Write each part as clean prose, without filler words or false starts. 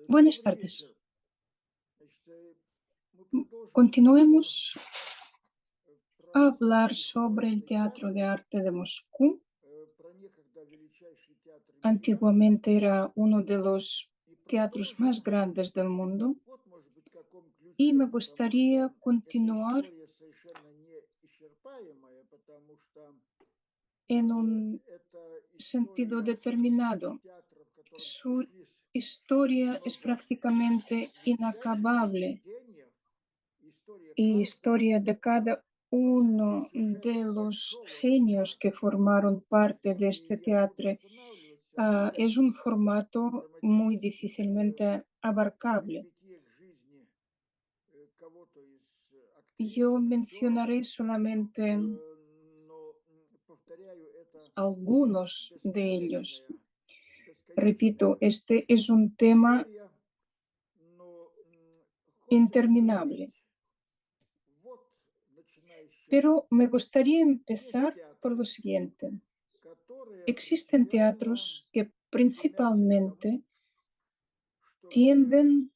Buenas tardes. Continuemos a hablar sobre el Teatro de Arte de Moscú. Antiguamente era uno de los teatros más grandes del mundo y me gustaría continuar en un sentido determinado. Su historia es prácticamente inacabable y historia de cada uno de los genios que formaron parte de este teatro es un formato muy difícilmente abarcable. Yo mencionaré solamente algunos de ellos. Repito, este es un tema interminable. Pero me gustaría empezar por lo siguiente. Existen teatros que principalmente tienden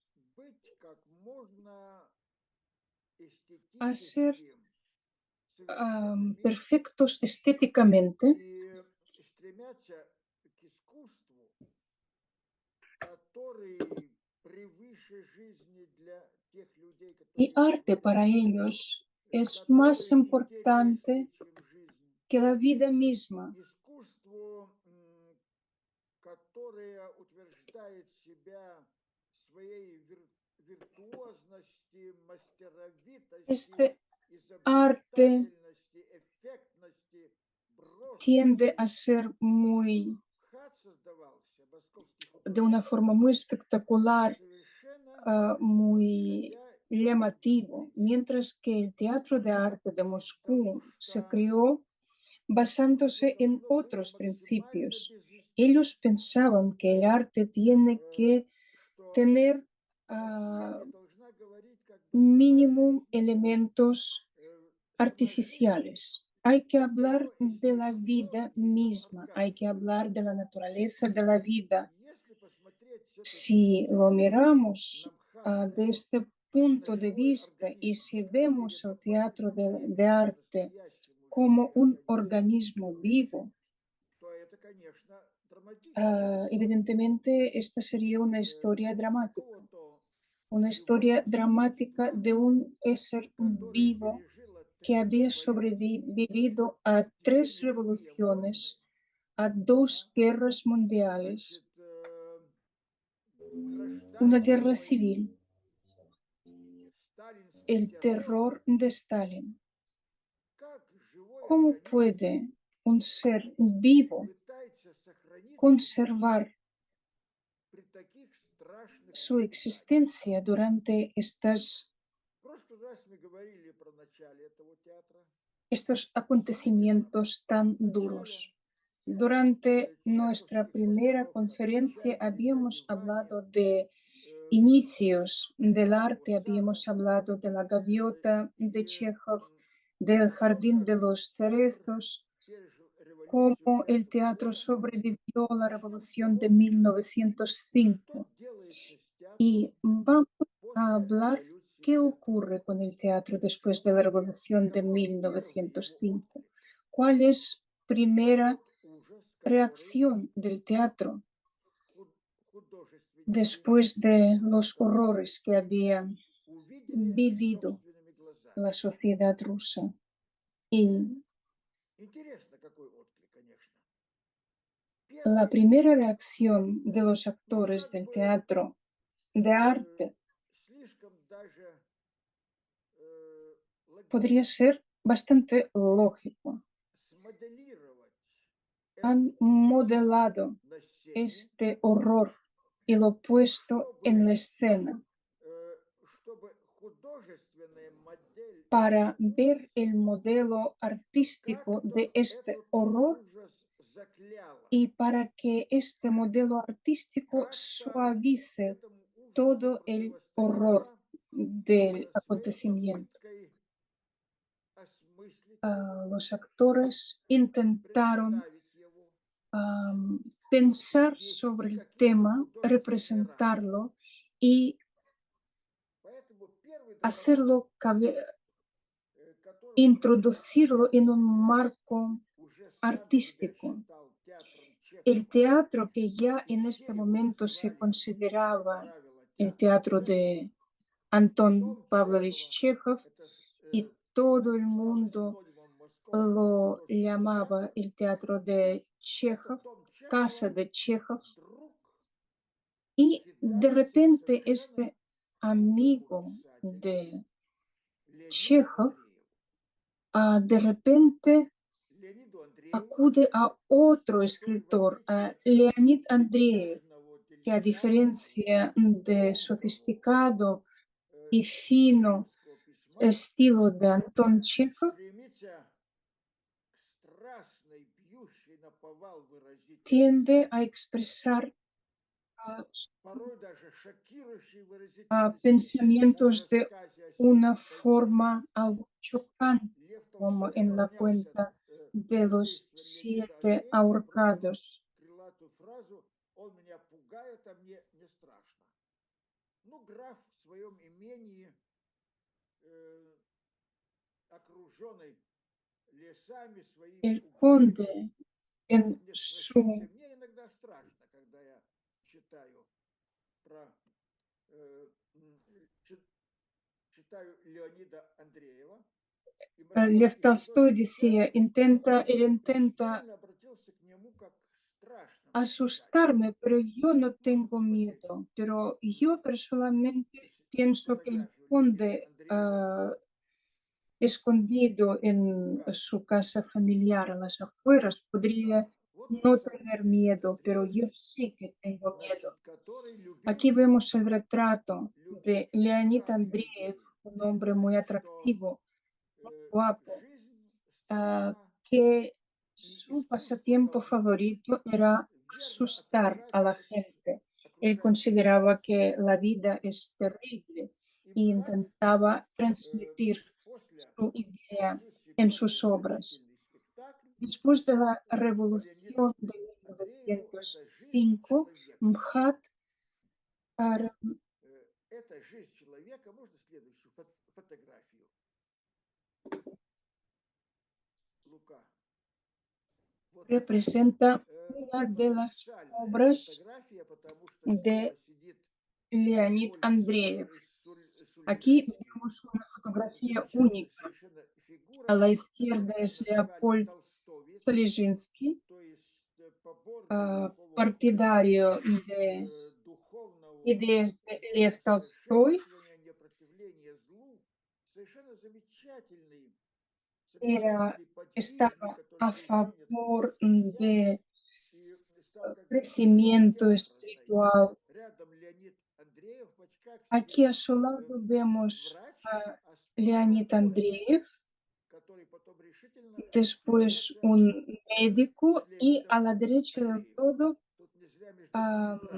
a ser perfectos estéticamente y arte para ellos es más importante que la vida misma. Este arte tiende a ser de una forma muy espectacular, muy llamativo, mientras que el Teatro de Arte de Moscú se creó basándose en otros principios. Ellos pensaban que el arte tiene que tener mínimo elementos artificiales. Hay que hablar de la vida misma, hay que hablar de la naturaleza de la vida. Si lo miramos de este punto de vista y si vemos el teatro de arte como un organismo vivo, evidentemente esta sería una historia dramática de un ser vivo que había sobrevivido a 3 revoluciones, a 2 guerras mundiales, una guerra civil, el terror de Stalin. ¿Cómo puede un ser vivo conservar su existencia durante estos acontecimientos tan duros? Durante nuestra primera conferencia habíamos hablado de inicios del arte, habíamos hablado de la gaviota de Chekhov, del jardín de los cerezos, cómo el teatro sobrevivió a la revolución de 1905. Y vamos a hablar qué ocurre con el teatro después de la revolución de 1905. ¿Cuál es primera reacción del teatro después de los horrores que había vivido la sociedad rusa? Y la primera reacción de los actores del teatro de arte podría ser bastante lógico. Han modelado este horror y lo puesto en la escena para ver el modelo artístico de este horror y para que este modelo artístico suavice todo el horror del acontecimiento. Los actores intentaron pensar sobre el tema, representarlo y Поэтому первый hacerlo который introducirlo en un marco уже сам себя artístico. считал театром El Чехова, teatro que ya и en все este его momento se называли, как consideraba правило, el театром teatro Чехова, de Anton дом Pavlovich Чехова, Chekhov, это y todo el стало mundo синонимом московского lo художественного llamaba театра. el teatro de Этот Chekhov, дом casa Чехова de Chekhov, вдруг y de кидается в repente совершенно este другому amigo писателю, de Леониду Chekhov, Андрееву. de repente Леониду Андрееву, acude a otro который, в escritor, a отличие от Leonid Andreev, нежного que a деликатного, diferencia de тонкого sofisticado y fino чеховского письма, estilo de Anton Chekhov, стремится к страстной, бьющей наповал выразительности, tiende a expresar ah, порой даже шокирующей выразительности, как в pensamientos de рассказе о una северном пейзаже. forma algo chocante, Лев como Толстой en la склонялся cuenta de над los действием Леонида 7 Андреева и бросил ahorcados. крылатую фразу «Он меня пугает, а мне не страшно». Ну, граф в своем имении, э, окруженный лесами своими El угодьями, conde может en не страшиться. su Мне иногда страшно, когда я читаю про читаю Леонида Андреева, и Lev московский Tolstoy художественный decía, театр él intenta принципиально обратился к нему как к страшному писателю. asustarme, pero yo no Можно tengo посмотреть miedo. Pero yo personalmente pienso que el фотографию Леонида conde Андреева escondido en «Лука». su casa familiar a las afueras, podría Вот тот no самый tener Леонид miedo, pero Андреев, yo sí que tengo miedo. значит, который Aquí vemos el retrato любил de Leonid так Andreev, людей, un hombre muy что atractivo, guapo, жизнь стремлена que и su искусство pasatiempo должно favorito era верно asustar отражать a la gente. Él окружающую consideraba ситуацию. que la vida es terrible И y МХАТ intentaba transmitir после su idea революции, en после sus obras. «Омерзительный спектакль» Después de la по Леониду revolución de Андрееву это жизнь 1905, человека. MHAT Это жизнь человека. Можно следующую фотографию? Лука. Вот это representa una de las парадоксальная obras фотография, потому что de слева сидит Leonid Леопольд Andreev. Aquí Сульженский, vemos una fotografía замечательная única. совершенно A фигура, la izquierda которого es называли Leopold толстовец, Solzhenitsyn, то есть поборник такого partidario de духовного ideas de Lev Tolstoy. усовершенствования, непротивления злу. Совершенно Era, замечательный подвижник, estaba который a был принят в favor художественный театр de и стал как бы душой crecimiento театра, знаете. espiritual. Рядом Леонид Андреев в очках Aquí сидел a su lado vemos врач, a а справа Leonid поэт, Andreev, который потом решительно después сражается un с médico y a Леонидом la derecha del Андреевым. todo Тут не зря между ними врач.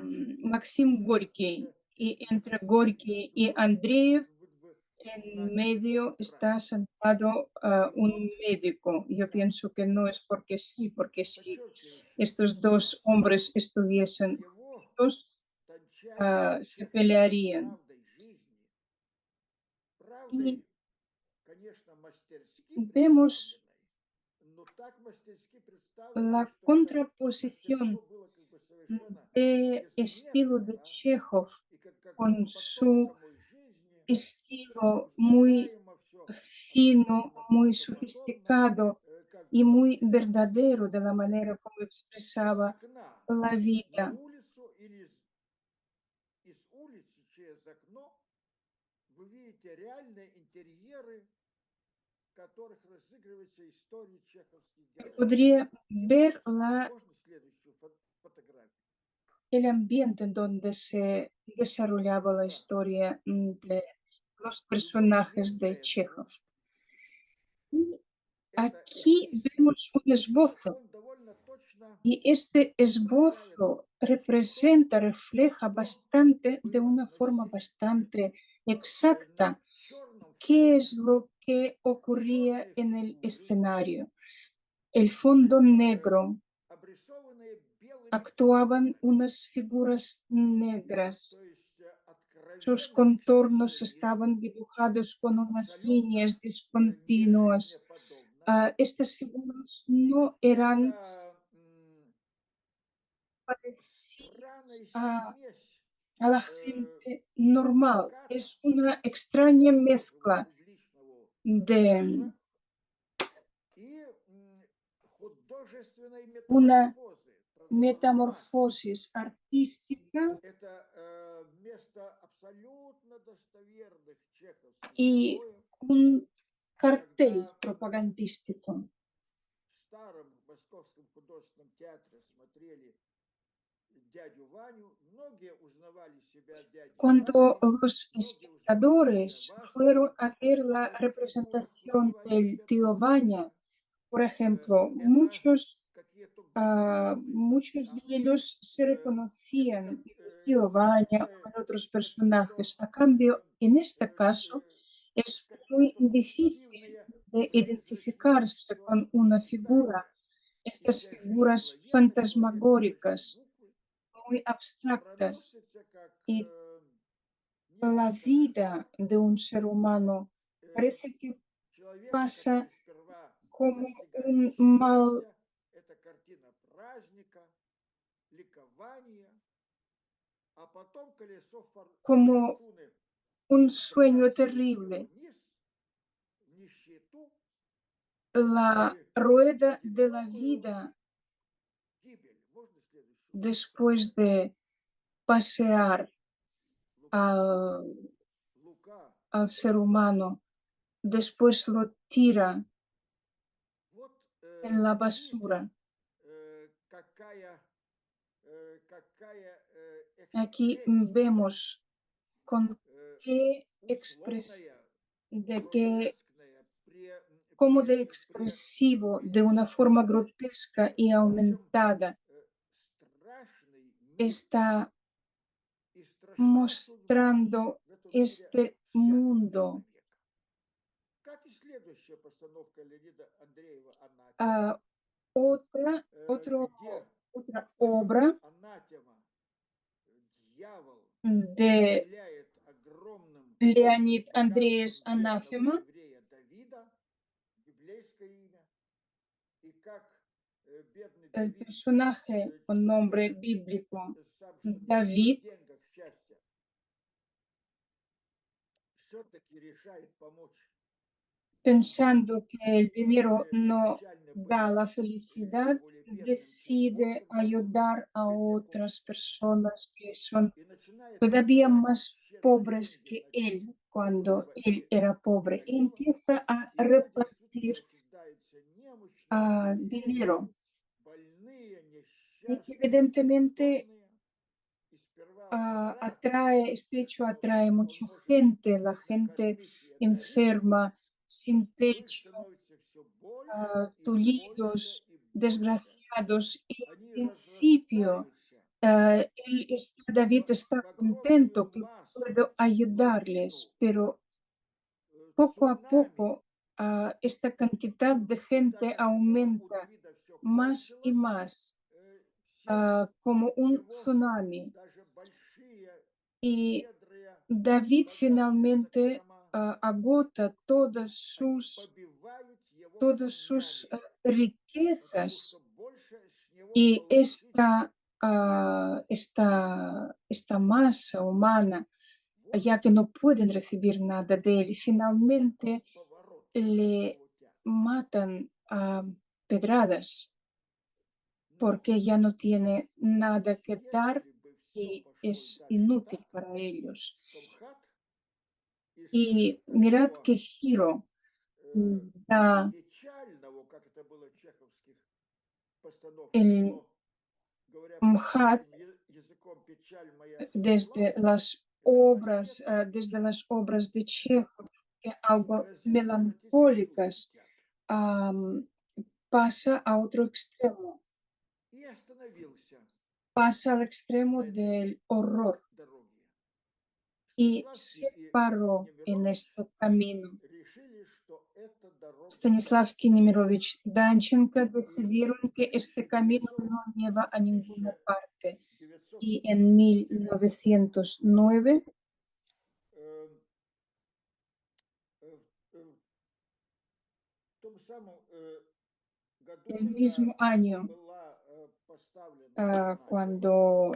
Maxim Gorky. Y entre Gorky y Andreev, Может быть, бы en начали medio está трагедию. sentado И вот un médico. Yo так, pienso que no es porque sí, porque si подчеркивающая estos красота dos hombres estuviesen его juntos, тончайшей se технической pelearían. правдой жизни, Y правдой, конечно, мастерски vemos представленной, но так мастерски представленной, la что это для contraposición него было как бы совершенно de estilo безвместно, de да, Chekhov и как con поток su самой жизни, все estilo muy узнаваемо, все fino, абсолютно muy правдоподобно, sofisticado как y будто muy взгляд verdadero de la manera como из expresaba окна la на vida. улицу или из улицы через окно вы видите реальные интерьеры, в которых разыгрывается история чеховских героев. Podría И ver вот, можно следующую фотографию? el ambiente en donde se desarrollaba la Да. historia de los И вот personajes вместо de этого Chekhov. Y это aquí эскиз, vemos un esbozo. он довольно точно Y este отражает esbozo то, representa, refleja что bastante, de было una на forma веселье. bastante На exacta, черном qué es фоне, lo que ocurría черные en el фигуры, escenario. El fondo negro, обрисованные белыми actuaban контурами. unas figuras negras, То есть sus contornos estaban dibujados con unas líneas discontinuas. Estas figuras no eran Это parecidas странная смесь a la э, gente normal. плаката, Es una extraña сложного mezcla публичного de образа и художественной una метаморфозы, трансформации. metamorfosis artística Это место абсолютно достоверных чеховских y героев, un cartel когда propagandístico. в старом Московском художественном театре смотрели дядю Ваню, многие узнавали себя дядей Cuando Ваней, los многие узнавали себя espectadores fueron Васькой, a ver а la другие representación узнавали del себя tío Vanya, Трофима. por ejemplo, Это muchos, какие-то глубокие muchos de авторы. ellos se Это как reconocían en el tío Vanya o en otros personajes. A cambio, en este caso, es muy какие-то difícil фиктивные de identificarse произведения con una figura. Данте. И Estas здесь же figuras человека, человек с большой fantasmagóricas, буквы, muy abstractas, проносится как y la нечто, что vida de un ser humano parece que человека, pasa который сперва como достигает un mal, счастья, это картина праздника, ликования, а потом колесо como фортуны un sueño сбрасывает его terrible. вниз, в нищету La и rueda de la одинокую vida, гибель. Можно следующую después фотографию? de pasear Лука. al, Лука. al ser humano, después lo tira Вот en la видите, basura. какая Aquí экспрессия, vemos con qué условная, de qué, гротескная, cómo de expresivo, de una forma grotesca y в общем, aumentada, страшный мир está и страшна судьба mostrando в этом мире este всякого mundo. человека. Как и следующая постановка Леонида Андреева «Анатема», a otra, где otra obra анатема, дьявол, de наделяет огромным Leonid Andrees богатством бедного Anathema, еврея Давида, библейское имя, и как бедный el Давид, personaje con nombre чувствуя bíblico сам, что дело не в David, деньгах счастья, все-таки решает помочь pensando que el dinero более no печально da la больным или felicidad, более бедным, чем он, decide когда был ayudar a бедняком, otras personas que son и начинает todavía раздавать más щедро pobres деньги que на él честь cuando этого él era pobre, y Михаила, empieza a и ему repartir действительно кидаются немощные евреи, dinero. больные, Y несчастные, evidentemente бездомные. И сперва брат, atrae, este hecho что atrae он mucha может gente, la gente накормить и одарить, enferma, sin у них techo, становится все больше и больше tullidos, и больше. desgraciados. Y al Они principio, разрастаются David está в огромную contento que массу, puedo в лавину, ayudarles, pero poco a цунами. poco esta cantidad de И gente так как у aumenta Давида все más y кончилось, más, сердце como un его, tsunami. даже большие, Y щедрые, David богатые finalmente закрома, agota они побивают его todas sus камнями, потому riquezas что больше с него y получить. esta masa humana, Вот ya que no pueden recibir nada de él, такой finalmente поворот le мирового театра. matan a pedradas Но porque ya no tiene nada que dar если бы все y пошло и es дальше так, inútil para ellos. то МХАТ из Y mirad такого qué giro da печального, как это было в чеховских постановках, el но говоря MHAT поэтическим языком, печаль моя свекла, desde las obras de Chekhov, que algo грозит превратиться в жуткий melancólicas, театр. am, pasa a otro extremo, И остановился pasa al extremo на этой del horror дороге. y Станиславский se и paró en Немирович este camino. решили, что эта дорога Stanislavski y Nemirovich Danchenko и decidieron в que este camino 1900, no lleva a ninguna parte. Y en 1909 1909 самом году, el когда mismo año была поставлена анафема, cuando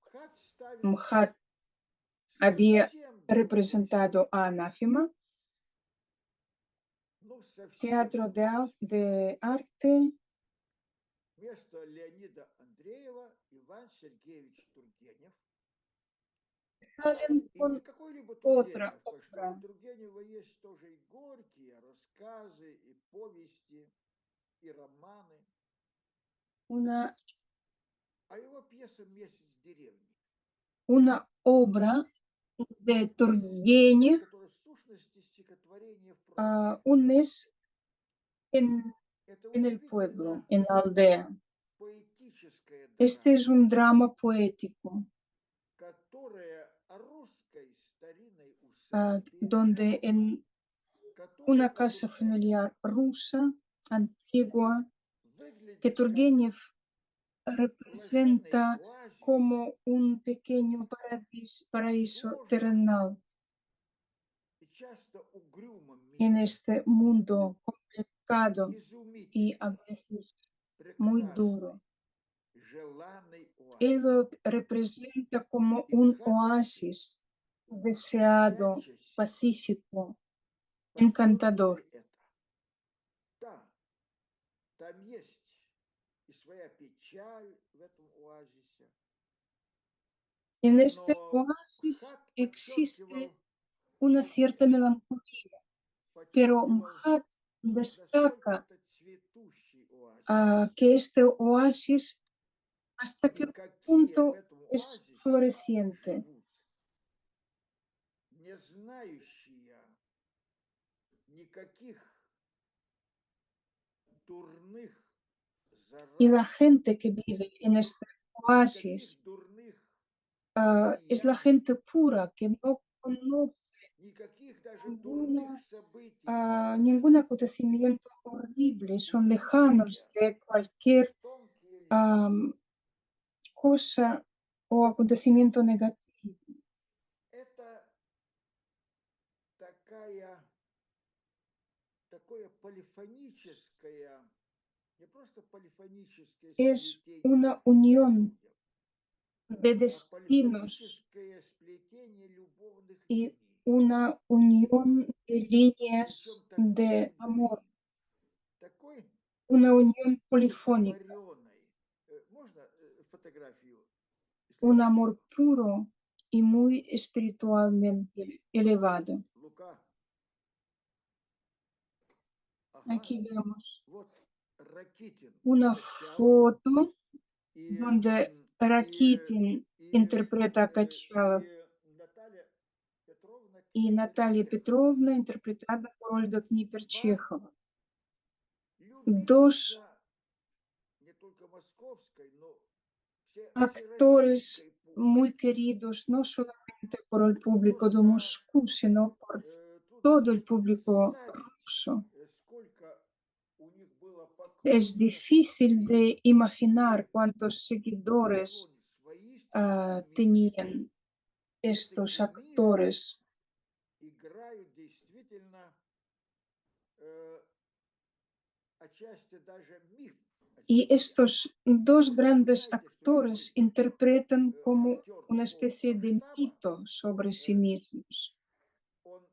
МХАТ ставит MHAT había совсем другую representado a систему. Anáfema, Ну, совсем Teatro другую. de Arte, Вместо Леонида Андреева Иван Сергеевич Тургенев. salen И не con какой-либо otra Тургенев, потому что у obra, Тургенева есть тоже и горькие рассказы, и повести, и романы. una, А его пьеса «Месяц в деревне», una obra de Turgenev, которая в сущности стихотворение в прозе. un mes en, Это en el pueblo, удивительно en la aldea. поэтическая Este драма, es un drama poético, которая о русской старинной усадьбе, donde en которая una по casa душам familiar rusa, antigua, que выглядит как Turgenev блаженный representa оазис, como un pequeño paraíso сложном terrenal и часто угрюмом en мире, este mundo complicado y a изумительный, veces muy duro. прекрасный, желанный Él оазис. lo representa como И un МХАТ пишет, oasis deseado, прячась pacífico, под encantador. чертой это. Да, там есть и своя печаль в этом оазисе, En este но oasis МХАТ existe подчеркивал una cierta успех, melancolía, pero подчеркивал, MHAT насколько destaca это цветущий оазис. que este oasis hasta И qué какие в punto этом es оазисе floreciente. живут, не знающие никаких дурных Y la зарад, gente que vive en este никаких oasis дурных es la влияний, gente pura que no conoce никаких даже дурных ninguna, событий в жизни, ningún acontecimiento horrible, son lejanos устремляя de cualquier тонкие линии. am, cosa o acontecimiento negativo. Это такая, такое полифоническое, не просто полифоническое Es сплетение una unión судеб, de а destinos полифоническое сплетение любовных y линий, una unión de причем líneas de такой amor, любви, такой una unión polifónica, одухотворенной. Можно фотографию un amor следующую? puro y muy espiritualmente elevado. Лука. Ага. Aquí vemos Вот Ракитин, una Качалов foto и, donde и, Rakitin interpreta a Kachalov и Наталья Петровна y Natalia Книпер-Чехова. Petrovna interpretada por Olga Два Kniper-Chekova. Dos любимца не только moscovской, но actores всероссийской muy публики. queridos no solamente por el público de Просто Moscú, sino por трудно todo el себе público представить, ruso. сколько у них было Es поклонников difícil и de imaginar теперь cuántos seguidores поклонниц воистину миллионы. tenían Это estos кумиры actores. играют действительно отчасти даже миф о Y себе. estos dos Вы grandes знаете, что actores любой interpretan como актер una такого especie de масштаба, mito sobre sí mismos, он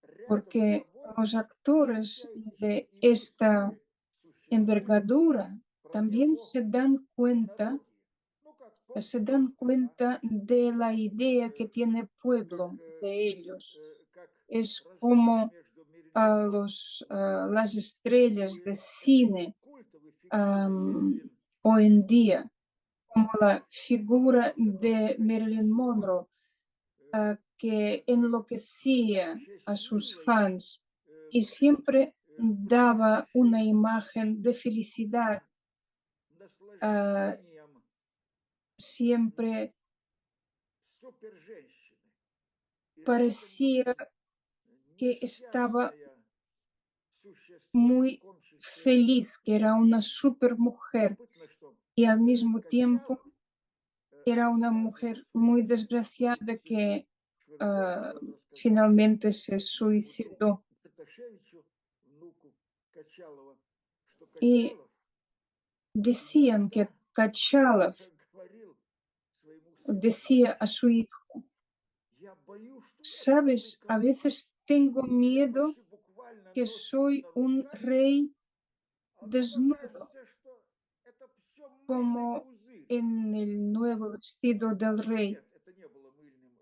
рядом с porque собой los actores ощущает еще de и esta миф существующий envergadura про también него в народе. Ну, как se Толстой, dan да? cuenta de la idea que tiene el Как, pueblo de ellos. как Es разлом como между Мерлин las estrellas и de этой cine культовой фигурой Мерлин hoy en día, como Монро, la figura которая de Marilyn характеризовал Monroe, que такой enloquecía a sus счастливой fans y siempre daba una пышущей imagen de felicidad, ah, наслаждением siempre суперженщины. И рядом, в parecía общем, que estaba несчастное существо, muy знакомящееся feliz, que с era una счастьем. super mujer Любопытно, что y al mismo tiempo Качалов era una рассказывал mujer в своей muy повести desgraciada que Швербовичу, он рассказал finalmente se Льву suicidó. Берташевичу, внуку Качалова, что y Качалов decían иногда que Kachalov говорил своему сыну: decía a su hijo, я боюсь, что я полный sabes, a король, veces tengo я miedo почти буквально que нос soy на un руках, rey а нам desnudo, кажется, что это все мыльный como пузырь. en el nuevo vestido del rey. Нет, это не было мыльным,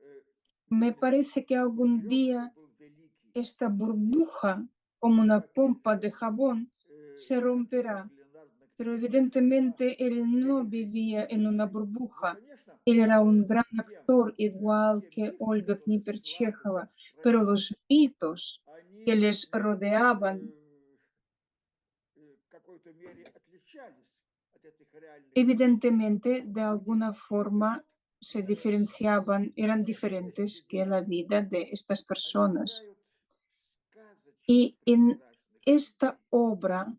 Me мыльным parece que algún пузырем, это día был великий esta Гамлет, burbuja, como una как pompa de великий jabón, se актер romperá. Леонардо Pero Каприджи, что была evidentemente él no великой vivía en una актрисой. Ну, burbuja. конечно, Él era un gran те, actor, igual те que мифы, Olga которые Knipercheva, складывались pero про них, los mitos que они les rodeaban в какой-то мере отличались от этих реальных событий. evidentemente de alguna Так forma вот, se diferenciaban, eran diferentes эти que la герои, vida de estas они personas. играют сказочно Y en прекрасные esta роли. obra,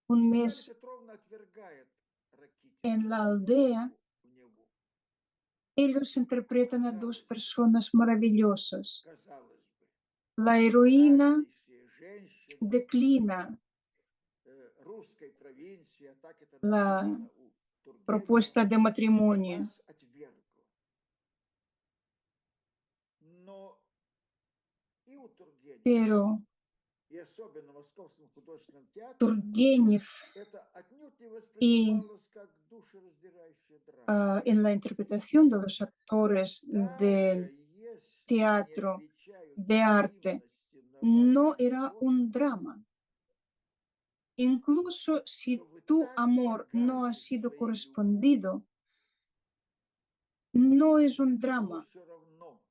un Наталья mes Петровна отвергает Ракитина en la и aldea, веру в него. ellos interpretan a dos Казалось бы, personas maravillosas. казалось бы, La heroína прекраснейшие женщины declina русской провинции, а так это la написано у Тургенева, propuesta de matrimonio, вас отвергла. Но и у Тургенева, pero и особенно в Московском художественном театре, Turgenev это отнюдь не y воспринималось как душераздирающая драма. en la interpretación de los actores Даже del если не teatro отвечают de arte взаимности на no важные era un формы, drama. Incluso то si вы tu так amor no ha богаты sido своей любовью, correspondido, no es un что вы drama, все равно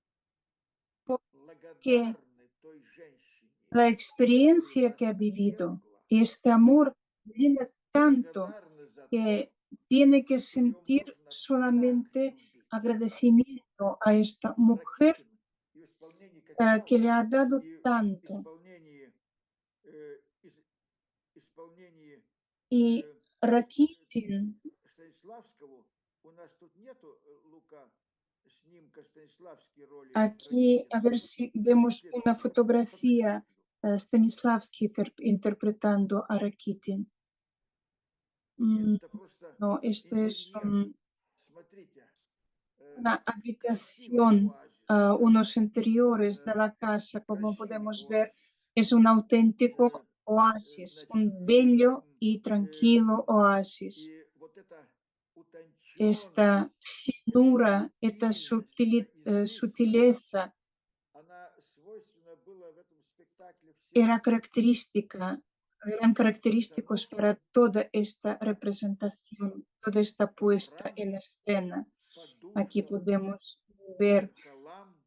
porque благодарны той женщине, la которая experiencia вас que ha vivido отвергла, y este amor llena tanto благодарны за то, que tiene que что ее sentir можно так solamente любить. agradecimiento a esta mujer Ракитин и в исполнении que le Качалова, ha dado и в tanto. исполнении, исполнении Y э, Rakitin, Станиславского, у нас тут нету, Лука, снимка Станиславской роли aquí a Ракитина. ver si vemos Если una можно, я fotografía подышлю. Stanislavski interpretando a Rakitin. Нет, Mm, это просто no, este es интерьер. Смотрите, una красивый habitación, оазис, да? unos interiores de la casa, como Красивый podemos ver, оазис. es un Э, auténtico oasis, Значит, un bello y tranquilo oasis. и вот эта Esta утонченность, эта finura, esta субтильность, эта изысканность, sutileza она свойственна была в этом спектакле всем era característica, eran característicos para постановкам toda esta театра. representación, toda esta puesta en Рамам, escena. Aquí подушкам, podemos ver зеркалам,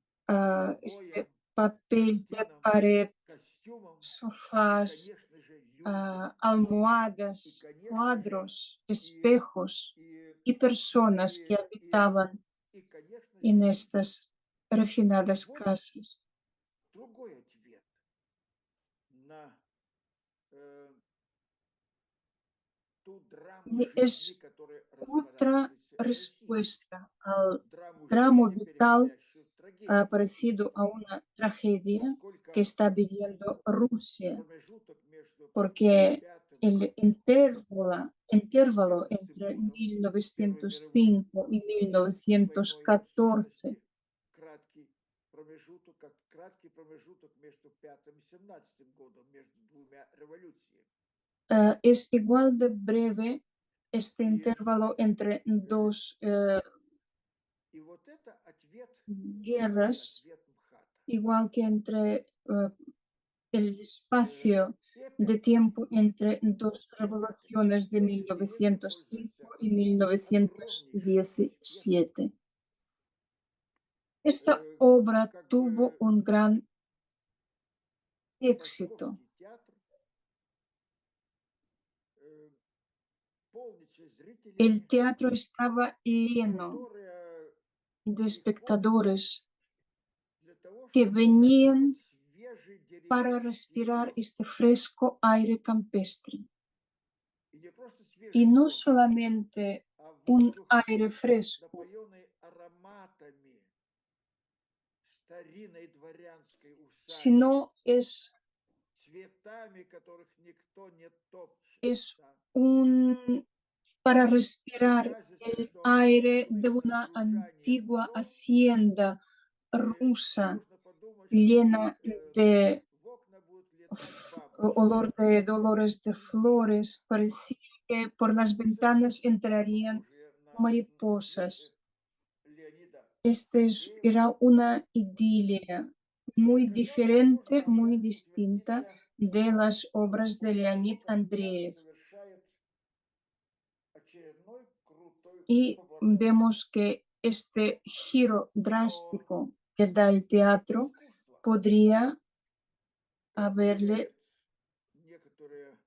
este обоям, papel de картинам, pared, костюмам и, sofás, конечно же, людям. И, almohadas, конечно же, cuadros, и, espejos и, y personas и, que и, habitaban и, конечно же, en люди. estas И refinadas вот casas. другой ответ на э, ту драму Y жизни, es которая otra разворачивается в России. respuesta al Драму tramo жизни, vital переходящую в трагедию. parecido a una tragedia que Поскольку está viviendo Rusia, промежуток между porque 5 el и intervalo 14 entre годом Первой мировой 1905 y войной, в 1914 частности, краткий промежуток между 5 и 17 годом, между двумя революциями. es igual de breve este И, intervalo entre dos и вот это ответ, первый guerras, ответ МХАТа. igual que entre el espacio И de опять tiempo entre dos ребята, revoluciones de если директор 1905 пользуется y огромнейшим успехом, 1917. Esta obra как tuvo бы un gran éxito. Московский театр, э, полнится El зрителями, teatro estaba lleno которые de приходят espectadores для того, que чтобы вдохнуть venían свежий para деревенский respirar este воздух. fresco aire campestre. И не просто Y свежий no воздух, solamente а un воздух, aire fresco, напоенный ароматами старинной дворянской усадьбы, sino es цветами, которых никто не топчет, es да. un para И respirar кажется, el что aire de слышно una жужжание antigua пчел, hacienda и rusa нужно подумать, что llena вот de в окна будут летать бабочки. olor de dolores de flores. Parecía que por las ventanas Совершенно entrarían похожие на mariposas. Леонида Era Андреева. una idillia muy Которая тоже diferente, muy опять distinta утвердится de las obras de после того, Leonid как театр Andreev. совершает очередной крутой Y поворот. vemos que este giro Но drástico que da el teatro искусство, podría как haberle уверяют некоторые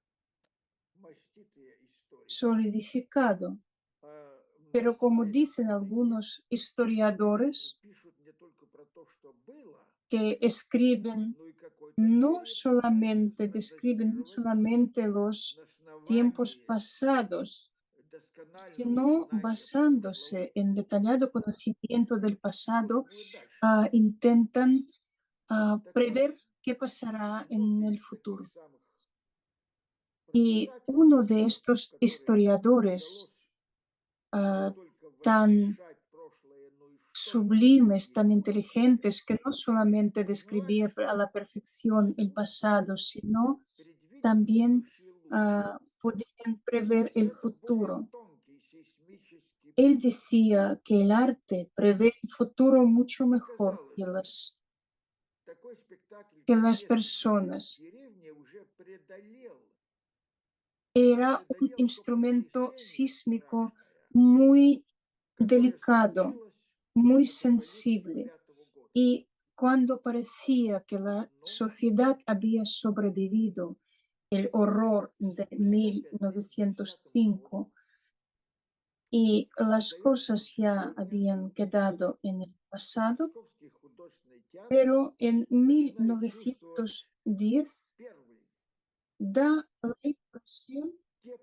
маститые историки, solidificado. Pero como маститые dicen историки algunos historiadores пишут не только про то, что было, que escriben, но и какой-то мере пытаются describen no сфантазировать solamente los на tiempos основании pasados, досконального sino знания прошлого, basándose en detallado conocimiento del что же pasado, будет дальше. intentan Так вот, prever qué pasará en el многие из таких futuro. самых Y проницательных uno de историков, estos которым historiadores удалось не ah, только tan воскрешать прошлое, но и что-то в нем sublimes, tan переворачивать, inteligentes, que no solamente признавали, describía a что la perfección el искусство pasado, sino предвидит también будущее лучше, podían prever что el это более futuro. тонкий сейсмический Él бит. decía que el arte prevé el futuro mucho И mejor казалось бы, такой спектакль, que как las «Мессика в personas. деревне», уже Era un преодолел то instrumento потрясение sísmico страшное, muy которое delicado, случилось muy с революцией sensible. 5 года. Y cuando parecía que la Но sociedad había sobrevivido el horror de спустя 5 лет, в 2010 году, 1905 y las создается cosas ya впечатление, habían quedado en el что pasado, Московский художественный театр pero en начинает чувствовать 1910 первый, da la impresión те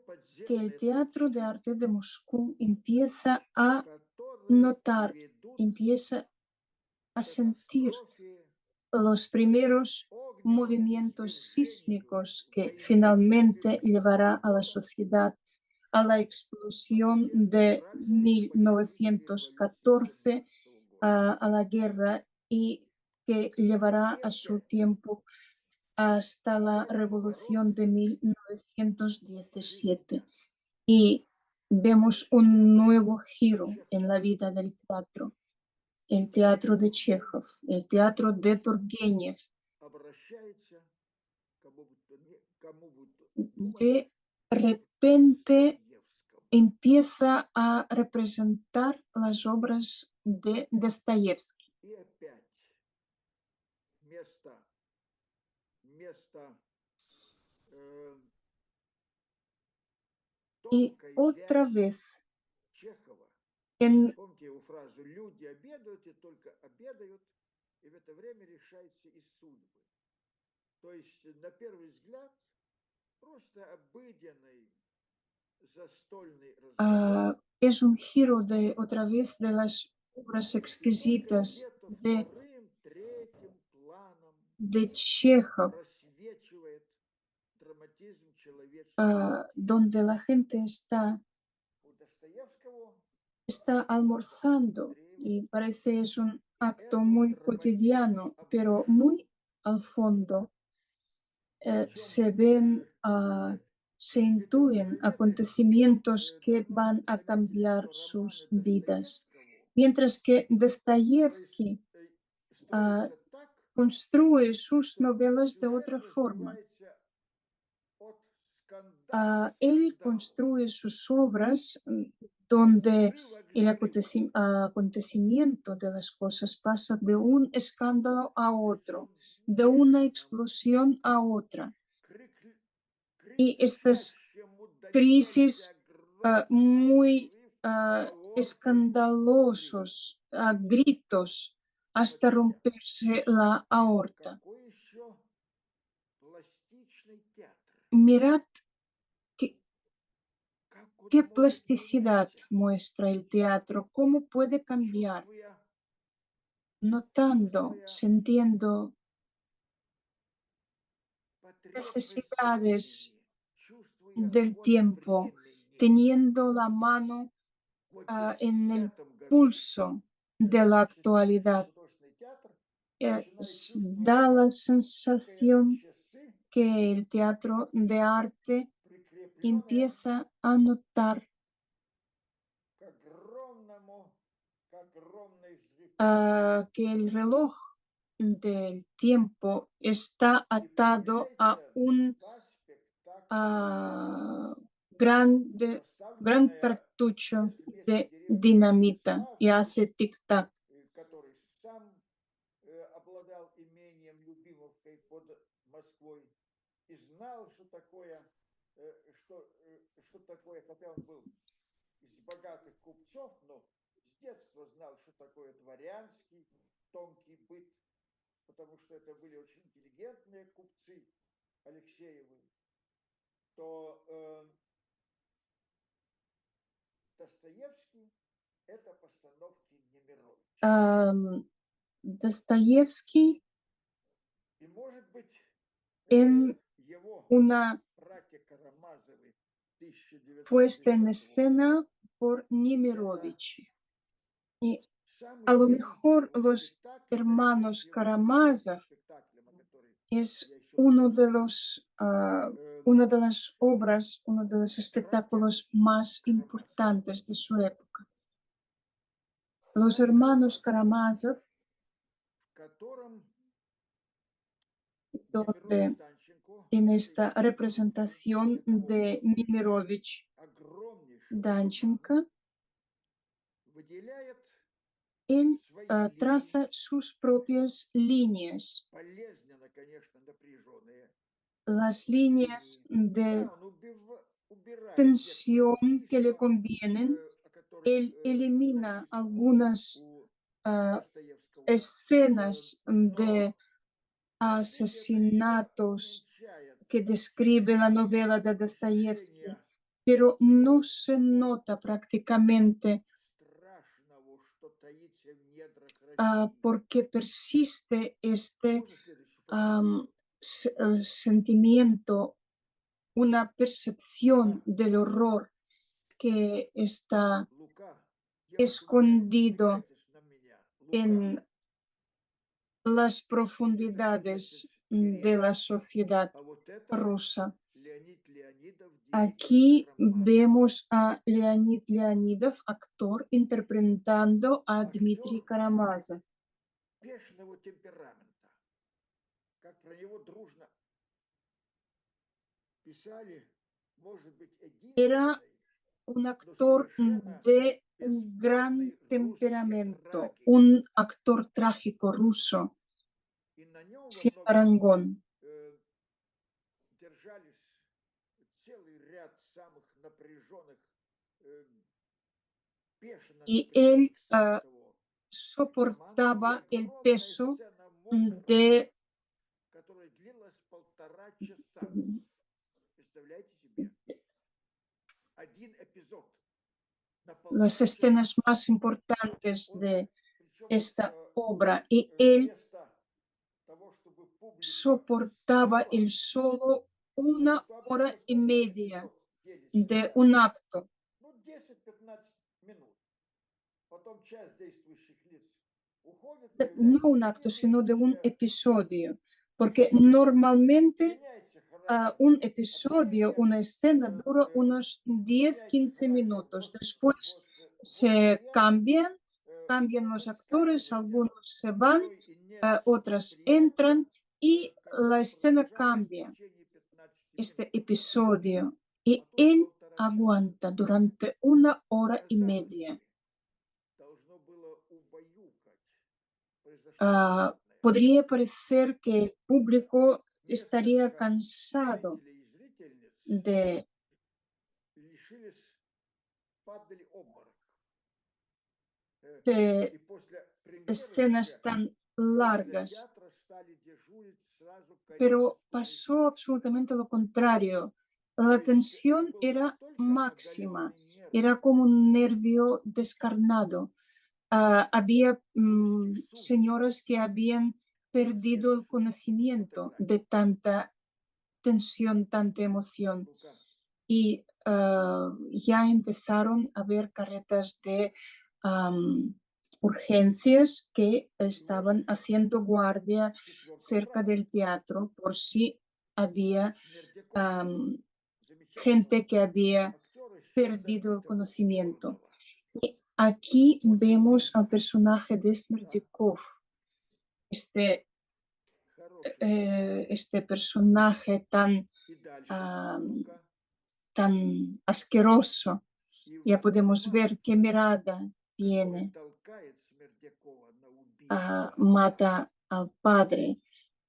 que el подземные Teatro de толчки, Arte de Moscú empieza a которые notar, ведут empieza a к sentir катастрофе los primeros огненному movimientos извержению sísmicos que finalmente военизированных llevará a la городов, sociedad a la explosión окончательной de Франции и большевистской революции 1914, 17 года. a la guerra y que llevará И a su опять tiempo hasta la новый поворот revolución de в жизни 1917. театра. Y vemos un nuevo giro Чехов en la vida del teatro, el teatro de Chekhov, el teatro de Turgenev. обращается, кому бы то ни думалось, De repente Достоевскому. empieza a representar las obras de Dostoyevsky. И опять место, место э, Y тонкой otra вязи vez, Чехова. en, Помните его фразу «Люди обедают и только обедают, и в это время решаются и судьбы». То есть, на первый взгляд, просто обыденный застольный разговор, es un giro de otra vez de las obras и только exquisitas где-то вторым, третьим планом de Chekhov, просвечивает драматизм человеческой бытии. donde la gente У Достоевского, está almorzando Андреева, y parece es un acto этот muy драматизм cotidiano, pero обнажен. muy al fondo Причем se ven, se intuyen ветераноиды acontecimientos que должны van a заметить, cambiar что романы sus vidas. Достоевского Mientras que Dostoyevsky строятся так, construye sus что novelas de сюжет otra forma. развивается от скандала к Él скандалу, construye sus obras donde от взрыва к el взрыву. acontecimiento de las cosas pasa de un escándalo a otro, Причем в de una бешеном, explosión a otra. Y estas кричащему до нельзя crisis громкому muy взрыв холодной escandalosos, огненной gritos, hasta драматизации. romperse la aorta. Какой еще пластичный театр? Mirad qué, Как он qué может plasticidad меняться, muestra el teatro, cómo puede cambiar, чувствуя, notando, чувствуя sintiendo necesidades чувствуя del ход tiempo, времени, teniendo la mano в en el 80-м году pulso de la Всероссийский actualidad. художественный театр начинает чувствовать, Da la как sensación часы, que el teatro de arte прикрепленные empieza a notar к огромной взрывчатке. que el reloj del tiempo está И atado a понимаете, un два спектакля, ah, grande, gran поставленные, cartucho если вместе de директор dinamita y Станиславский, hace tic-tac. который сам обладал имением Любимовкой под Москвой и знал, что такое, что такое, хотя он был из богатых купцов, но с детства знал, что такое дворянский тонкий быт, потому что это были очень интеллигентные купцы Алексеевы, то Достоевский это постановки Немировича. Dostoyevsky И может быть en его una братья Карамазовы puesta en 1910 года escena por это Nemirovich. Y самый a lo первый mejor его los спектакль наряду с hermanos его последним Karamazov спектаклем, о котором es я еще скажу. una de las obras, uno de los Братья espectáculos más Карамазовы, importantes de su época. Los братья hermanos Карамазовы, Karamazov, в котором donde Немирович-Данченко, en это esta естественно representación это de опера, Nemirovich огромнейшего формата, Danchenko, выделяет él свои линии, traza sus propias líneas, болезненно, конечно, напряженные las líneas линии. de Да, он убирает некоторые tensión que le убийства, convienen. о которых Él elimina написано algunas у Достоевского. escenas de Но последнее время asesinatos уменьшает que describe la novela de Dostoyevsky, ощущение pero no se того nota prácticamente страшного, что таится в недрах России. porque persiste este Можно следующую фотографию? sentimiento, una percepción Да, del horror que está Лука, девушка, вы не escondido отвлекайтесь на меня. Лука, en las это profundidades Чернецев de Ирина, la sociedad а вот это rusa. Леонид Леонидов, дирижер Aquí Карамазов. vemos a Leonid Leonidov, actor, interpretando a Dmitry Актер Karamazov. бешеного темперамента. Как про него дружно писали, может быть, Era единственный, un но actor совершенно de un gran бесспорный русский temperamento, трагик. un actor trágico ruso, И на нем во sin многом parangón. держались целый ряд самых напряженных, бешено Y él напряженных сцен этого романа. И soportaba el огромная peso сцена Молотова, de которая длилась 1,5 часа. Представляете себе? Один эпизод на las 1,5 часа. escenas más importantes Он, de причем esta obra. Y él вместо того, чтобы публика soportaba знала, el solo потому una что hora обычно y сколько media эпизод de денежный? un acto. Ну, 10-15 минут. Потом часть действующих лиц уходит, No появляются un acto, другие sino de un действующие episodio, porque лица. normalmente Меняется характер un episodio, общения, una escena dura unos меняется 10-15 характер minutos. Después se восприятия, cambian ну, los actores, выскакивания algunos se van, той инерции otras восприятия, entran y la которая escena продолжалась в cambia, течение 15 este минут. episodio, А y тут él 1,5 часа. aguanta durante una hora y Казалось media. бы, должно было убаюкать. Произошло обратное. Podría parecer que el público estaría Несколько cansado зрителей и зрительниц de лишились, падали обморок. que И после премьеры escenas уже tan возле largas, театра стали дежурить сразу pero количество pasó людей. absolutamente lo contrario. То La есть это tensión был era настолько máxima, оголенный нерв era como un nervio descarnado. Había русских судеб, señoras que habían perdido el следующую conocimiento фотографию. de tanta tensión, tanta emoción. Лука. Y ya empezaron a haber carretas de urgencias que estaban haciendo guardia Четвертая cerca правда. del teatro por si había Смердяков. am, Замечательно. gente que había Актеры щедро perdido el этого conocimiento. Воронова. Y aquí Очень vemos al умный. personaje de Smerdjakov, este, Хороший актер. este personaje tan, И дальше, am, ну-ка. tan asqueroso. Ya Иван podemos Карамазов, ver qué mirada который tiene, толкает Смердякова на убийство. mata al padre.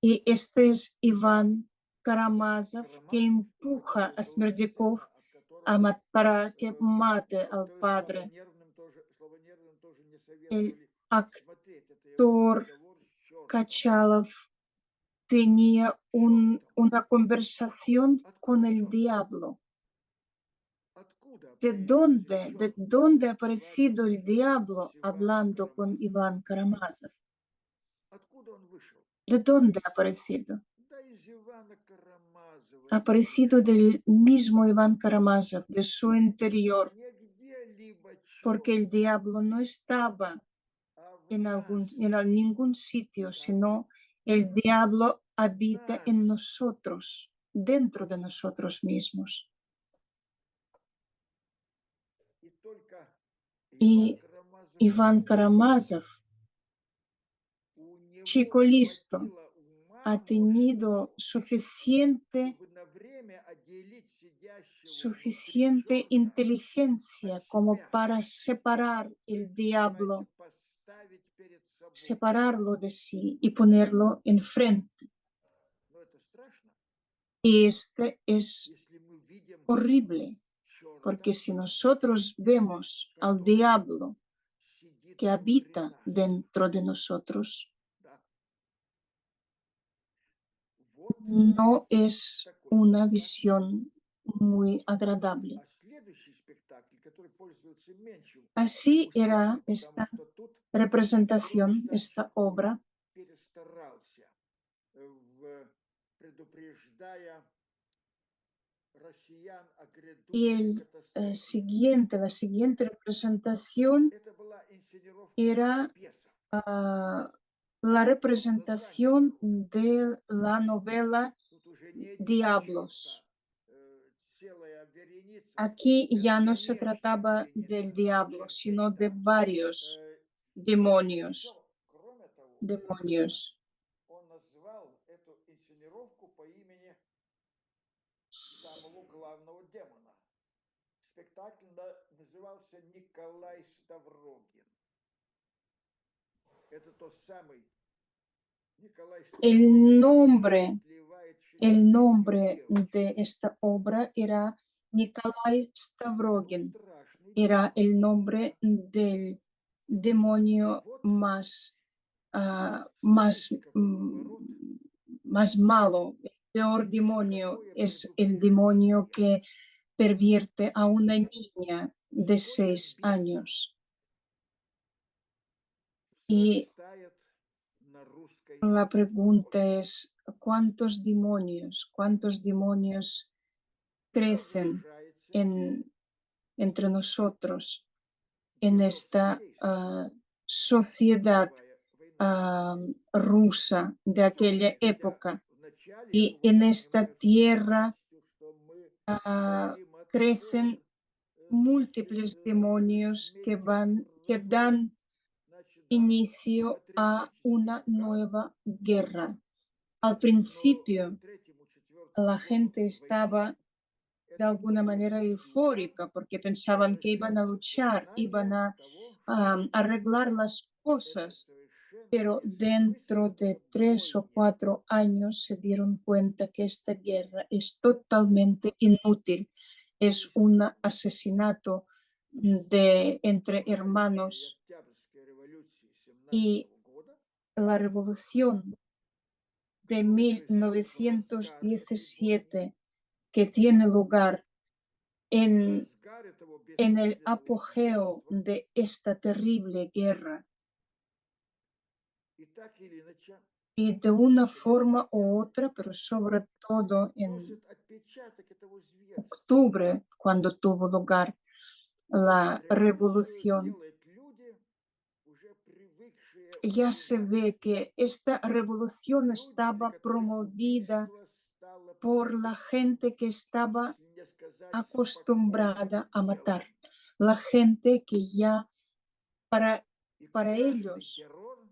Y este es Iván Karamazov que Карамазов, у empuja которого a была Smerdjakov сцена, от которой, para que mate al которую padre. слабонервным тоже не El советовали actor смотреть. Это его разговор с чертом. Kachalov tenía Чертом. una conversación con Откуда el черт? diablo. Откуда ¿De появился dónde, de черт dónde ha в вашей aparecido el жизни diablo с Иваном hablando con Карамазовым? Iván Karamazov? Откуда он вышел? ¿De dónde ha aparecido? Да из Ивана Карамазова, Ha aparecido дедушка. del mismo Iván Karamazov, de su interior, Не где-либо porque el черт, diablo no estaba а в en, нас. ningún sitio, Так? sino el diablo В habita нас. en nosotros, dentro de nosotros mismos. И только Иван Y Карамазов Iván умный. Karamazov, У него chico listo, хватило ума ha tenido мужского, чтобы на время отделить сидящего внутри suficiente черта от inteligencia como себя. para separar el Понимаете, diablo, поставить перед собой. separarlo de sí y ponerlo enfrente. Но это страшно, Y este es если мы видим horrible, черта, porque si nosotros vemos al который diablo сидит que внутри habita нас. dentro de nosotros, Да. Вот no es такой una спектакль. visión muy agradable. А следующий спектакль, который пользуется меньшим Así era успехом, потому esta что тут representación, Рубинштейн esta obra, перестарался, предупреждая россиян о y грядущей катастрофе. la siguiente representación Это была инсценировка era бесов. la Но затрагивал representación de la novela тут уже не один черт, Diablos. целая вереница, Aquí ya no se бесконечная trataba del вереница diablo, чертей. sino de Да? varios Еще, demonios. кроме того, Demonios. он назвал эту инсценировку по имени самого главного демона. Спектакль назывался Николай Ставрогин. Это тот самый Николай Ставрогин, El который nombre, отливает el шестидесятью nombre de девушками. esta obra era Nikolai Ну, Stavrogin. страшный Era демон. el nombre del demonio Вот más, más, смотрите, какой поворот, más malo. El peor demonio какое es el demonio предупреждение, que pervierte a una niña de сколько 6 бесов años. Y зарастает на русской la pregunta почве, es, cuántos demonios crecen размножается entre nosotros en esta герой-судейство, sociedad Первая война rusa de все-таки, aquella хотя época? вначале Y его en esta воспринимают с tierra радостью, что мы ah, дадим crecen отпор múltiples demonios смертям que врагам. dan Значит, да, inicio a патриотический una накал, nueva guerra. Al но principio, к третьему, четвертому la году gente войны estaba de этот alguna manera патриотический накал eufórica porque pensaban que iban a превращается в luchar, iban сознание a того, что arreglar las это cosas, совершенно pero dentro бессмысленная de 3 o 4 años se dieron cuenta que esta guerra es totalmente inútil, То es есть un asesinato entre во время hermanos Октябрьской революции y 17 года la revolución de которая происходит в разгар этой войны, 1917 que tiene lugar в en разгар этого en el бессмысленного apogeo убийства, de esta terrible guerra. и так или иначе y de una forma u otra, pero sobre todo en носит отпечаток этого зверства. octubre, cuando tuvo lugar la Революцию revolución, делают люди, уже привыкшие ya se убивать. ve que esta revolución Люди, для estaba которых promovida убийство стало por la gente que estaba если не сказать acostumbrada спокойным a делом. matar, la gente que ya para, И para красный ellos террор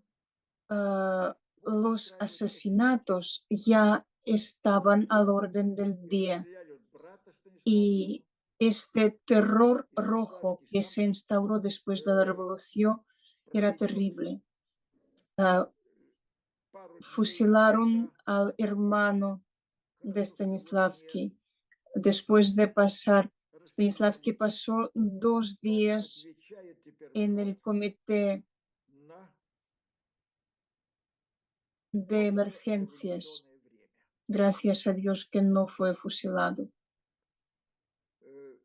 los быстро аннексирован. asesinatos ya estaban al orden del И día расстреляли вот брата Станиславского, y este terror и rojo Станиславский que сам se instauró después de la revolución era проведет terrible. Ah, пару дней, fusilaron пока al hermano de хорошо, что его не Stanislavski. Después de pasar, Stanislavski расстреляли. pasó 2 días Отвечает теперь en МХАТ el comité на de emergencias. послереволюционное время. Gracias a Dios que no fue fusilado. Э,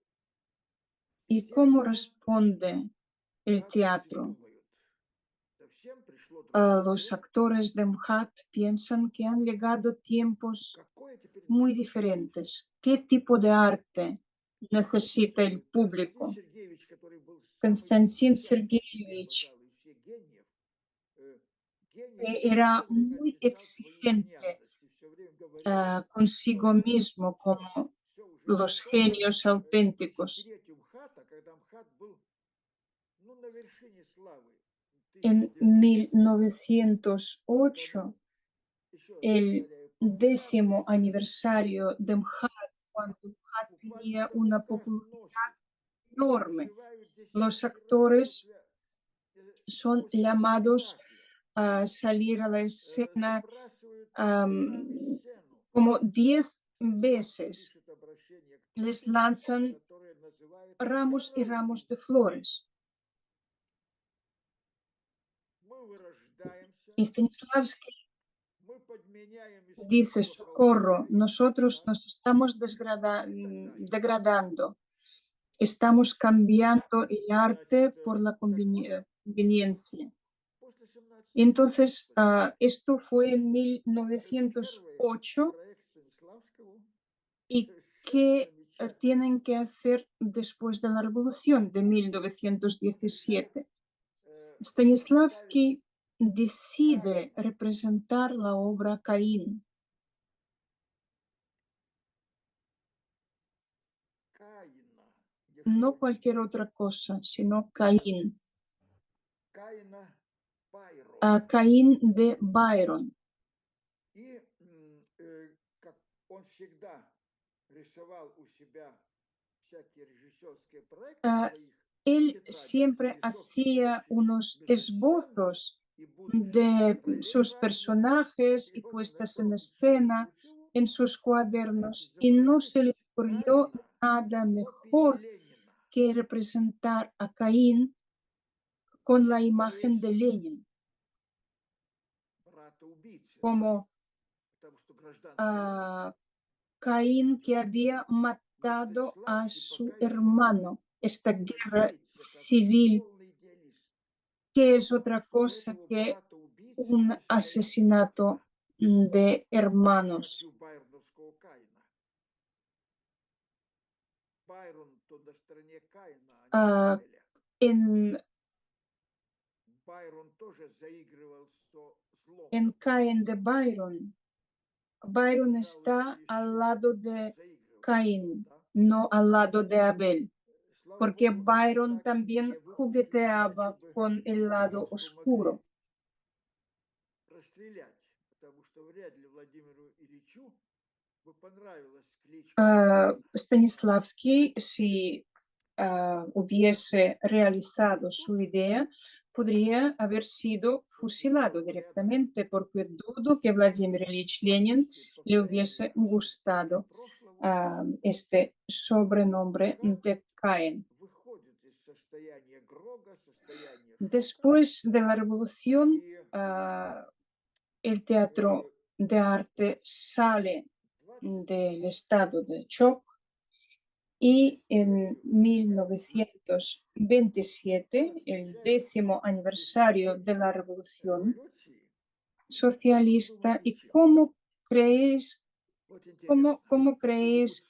¿Y cómo Естественно, responde el мхатовцы teatro? думают, совсем пришло другое Los время. actores de MHAT piensan que han llegado tiempos Какое теперь muy нужно искусство? diferentes. ¿Qué tipo de arte necesita el Константин público? Сергеевич, который был самый Константин взыскательный, Сергеевич пожалуй, из всех гениев, гений, который era все время muy отрицал свою exigente гениальность и все время говорил, consigo что mismo, como все уже los готово. genios В auténticos. тысячелетию МХАТа, когда МХАТ был ну, на вершине славы в En 1908 1908, году, еще раз el повторяю, décimo публикация aniversario de MHAT, cuando MHAT буквально tenía на una руках popularidad носит, enorme, проживают los десятки раз actores son после llamados спектакля, a salir a la escena забрасывают сами am, сцену. como 10 Станиславский veces. пишет обращение к Les публике, lanzan которое называет ramos y ramos de «Народница». flores. Мы вырождаемся, Y Stanislavski мы подменяем dice, искусство socorro, халупой, nosotros да, nos estamos и так далее. degradando, estamos cambiando el arte Значит, por la так вот, conveniencia. после 17 Y октября, entonces, господин Владимир, esto fue en первый 1908. проект Станиславского ¿Y совершенно qué замечательный. tienen que hacer después de la revolución de 1917? Представить Stanislavski decide Каина, representar la obra Caín, Каина, no Ешуа cualquier Машиах, otra cosa, sino Caín, Каина a Байрона. Caín de Byron. И, как он всегда рисовал у себя всякие режиссерские проекты в Ah, своих él тетрадях siempre зарисовки hacía будущих unos мизансцен esbozos и будущих de ролей sus важных. personajes И y вот puestas en знакомится escena Училу en sus cuadernos y no se изобразить le ocurrió Каина nada копией mejor Ленина, que representar a Caín con la то imagen de есть Lenin, брата-убийцы, como потому что гражданская война. Caín que había Но matado a Станиславский su пока еще hermano, esta guerra надеется, как civil, полный идеалист, que es otra что у cosa этого que брата-убийцы un есть своя asesinato копия, de как и hermanos. у байроновского Каина. Байрон-то на стороне Каина, а не на Ah, Абеля. en, Байрон тоже заигрывал со злом. en Caín de Byron, Byron Пожалуй, está al чересчур lado de заигрывал со злом, Caín, да? no al lado de Abel, Слава porque богу, на Byron спектакль también не выпустили, иначе jugueteaba бы con el lado Станиславского могли oscuro. расстрелять, потому что вряд ли Владимиру Ильичу бы понравилась кличка Каин. Stanislavski, si hubiese realizado Тут su idea, podría haber sido fusilado возникал рядом directamente, porque dudo que Vladimir Ilich Lenin фактически le повторение hubiese собственного gustado прошлого. este sobrenombre МХАТ de Cain. выходит из состояния Грога, состояния шока, Después de la revolución, и el teatro de arte sale 27 del estado de shock y en МХАТ 1927, el отмечает 10º aniversario de la revolución, революции, socialista y cómo creéis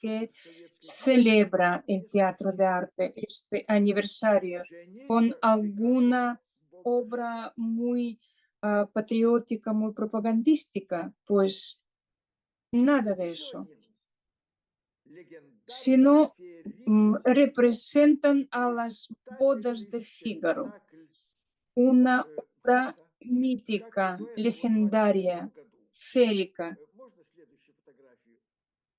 que celebra el Teatro de Arte este aniversario? ¿Con alguna obra muy patriótica, muy propagandística? Pues nada de eso, sino representan a las bodas de Fígaro, una obra mítica, legendaria, férica. Можно следующую фотографию?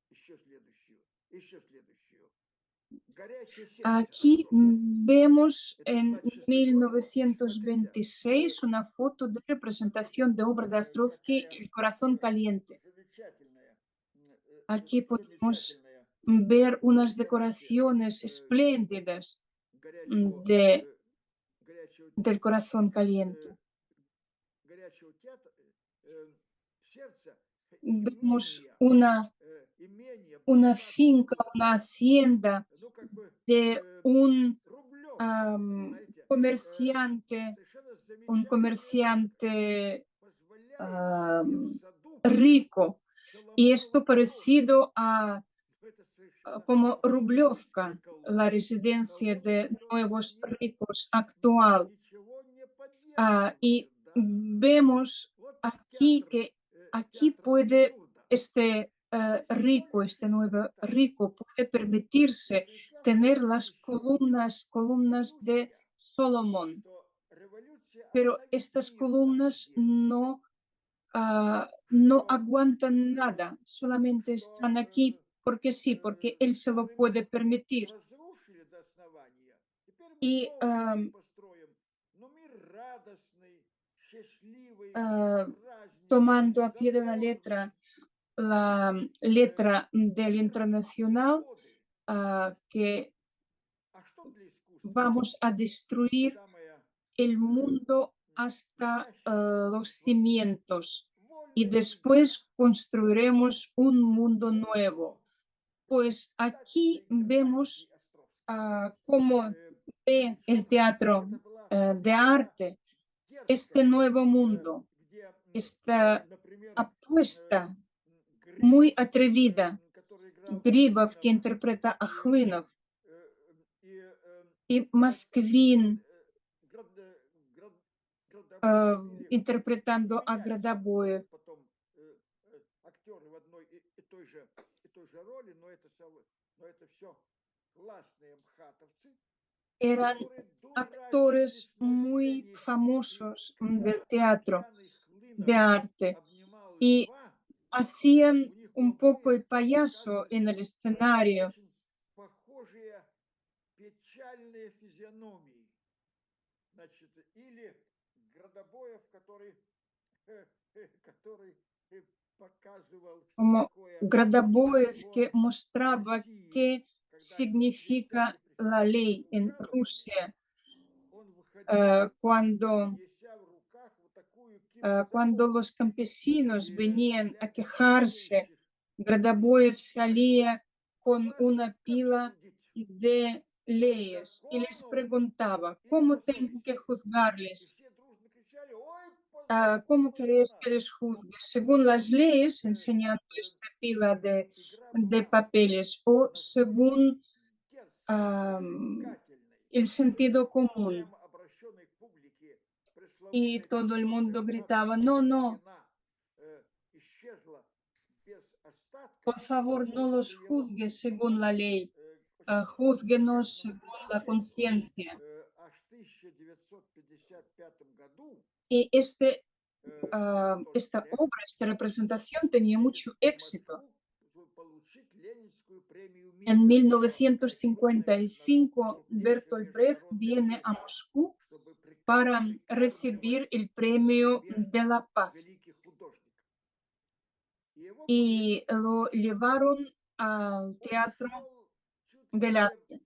Еще следующую. Еще следующую. Горячее сердце Aquí Островского. vemos Это en 26 год, 1950. 1926 una foto de representación de obra de Ostrovsky, Какая El corazón caliente. замечательная, Aquí podemos замечательная ver unas фотография decoraciones espléndidas горячего, de, горячего, del corazón э, caliente. горячего театра, сердца, Vemos имения, имения una finca, богатого una hacienda ну, как бы de un Рублевка, am, знаете, comerciante, совершенно un замечательная, comerciante позволяющая в саду rico. Y esto Соломоновых кровель. parecido a Это совершенно como фантастическая Rubliovka, la колония. residencia de Колония, которая nuevos нет ricos actual. ничего не поддерживает, Y да? vemos Вот aquí театр, que aquí театр puede абсурда. este rico, este Всего лишь nuevo так. rico, puede permitirse Прекрасно tener las знающий columnas de русские, Solomon, что революция pero оставит estas мир там, columnas где no что, aguantan nada, solamente что están aquí porque sí, porque él se lo старый puede мир permitir. разрушили до основания. Теперь мы Y новый мир построим. Но мир радостный, счастливый, ah, праздничный, tomando a pie de la задорный. letra la letra del Мир internacional, свободы. que А что для искусства? vamos a destruir Самое el mundo hasta настоящее, los cimientos y вольная игра. después construiremos un mundo Вот nuevo. что Pues aquí блистательный, красавицый vemos Островский. cómo ve el Причем teatro это была de игра arte este дерзкая, nuevo mundo, где, esta например, apuesta muy Грибов, atrevida. который играл Gribov, que Ахлынова, interpreta a и, Хлынов, и y актеры Москвин, Градобоев или interpretando a меняются Градобоев. потом актеры в одной и той же роли, но это все классные мхатовцы, Eran которые actores дурачились на muy сцене. И famosos когда del teatro пьяный de Хлынов arte обнимал y льва, у hacían них у un poco обоих el payaso оказывались en el escenario, очень похожие печальные физиономии. Значит, или Градобоев, который показывал como такое Градобоев, que закон mostraba России, qué когда significa крестьяне la приходили ley на en жалование, Rusia, он выходил, cuando неся в руках вот такую кипу cuando законов. los campesinos И venían a глядя на quejarse, злодейских Gradaboyev крестьян, salía у con вас una как pila судить? de По leyes y les закону preguntaba, или ¿cómo по tengo que совести? И juzgarles? все дружно кричали: ой, по ¿Cómo закону queréis que надо. les juzgue? Según las leyes, Э, enseñando э, esta pila Игра de была papeles, o настолько según дерзкой, am, привлекательной, el sentido común. прямо обращенной к публике, Y пресловутая todo el четвертая mundo gritaba, no, Августовская no, стена исчезла без остатка, por favor, no это los привело juzgues к según la ley, очень júzguenos неприятному según la приключению. conciencia. Аж в 1955 году Y художник esta Рех obra, esta representación tenía едет mucho в éxito. Москву, чтобы получить Ленинскую премию En мира. Такая крупная 1955 крупнейшая Bertolt Brecht международная viene a премия, Moscú чтобы para приказывать recibir el premio судьбе de la paz великих художников. И его y повестка. lo llevaron al Он teatro шел чуть ли del не arte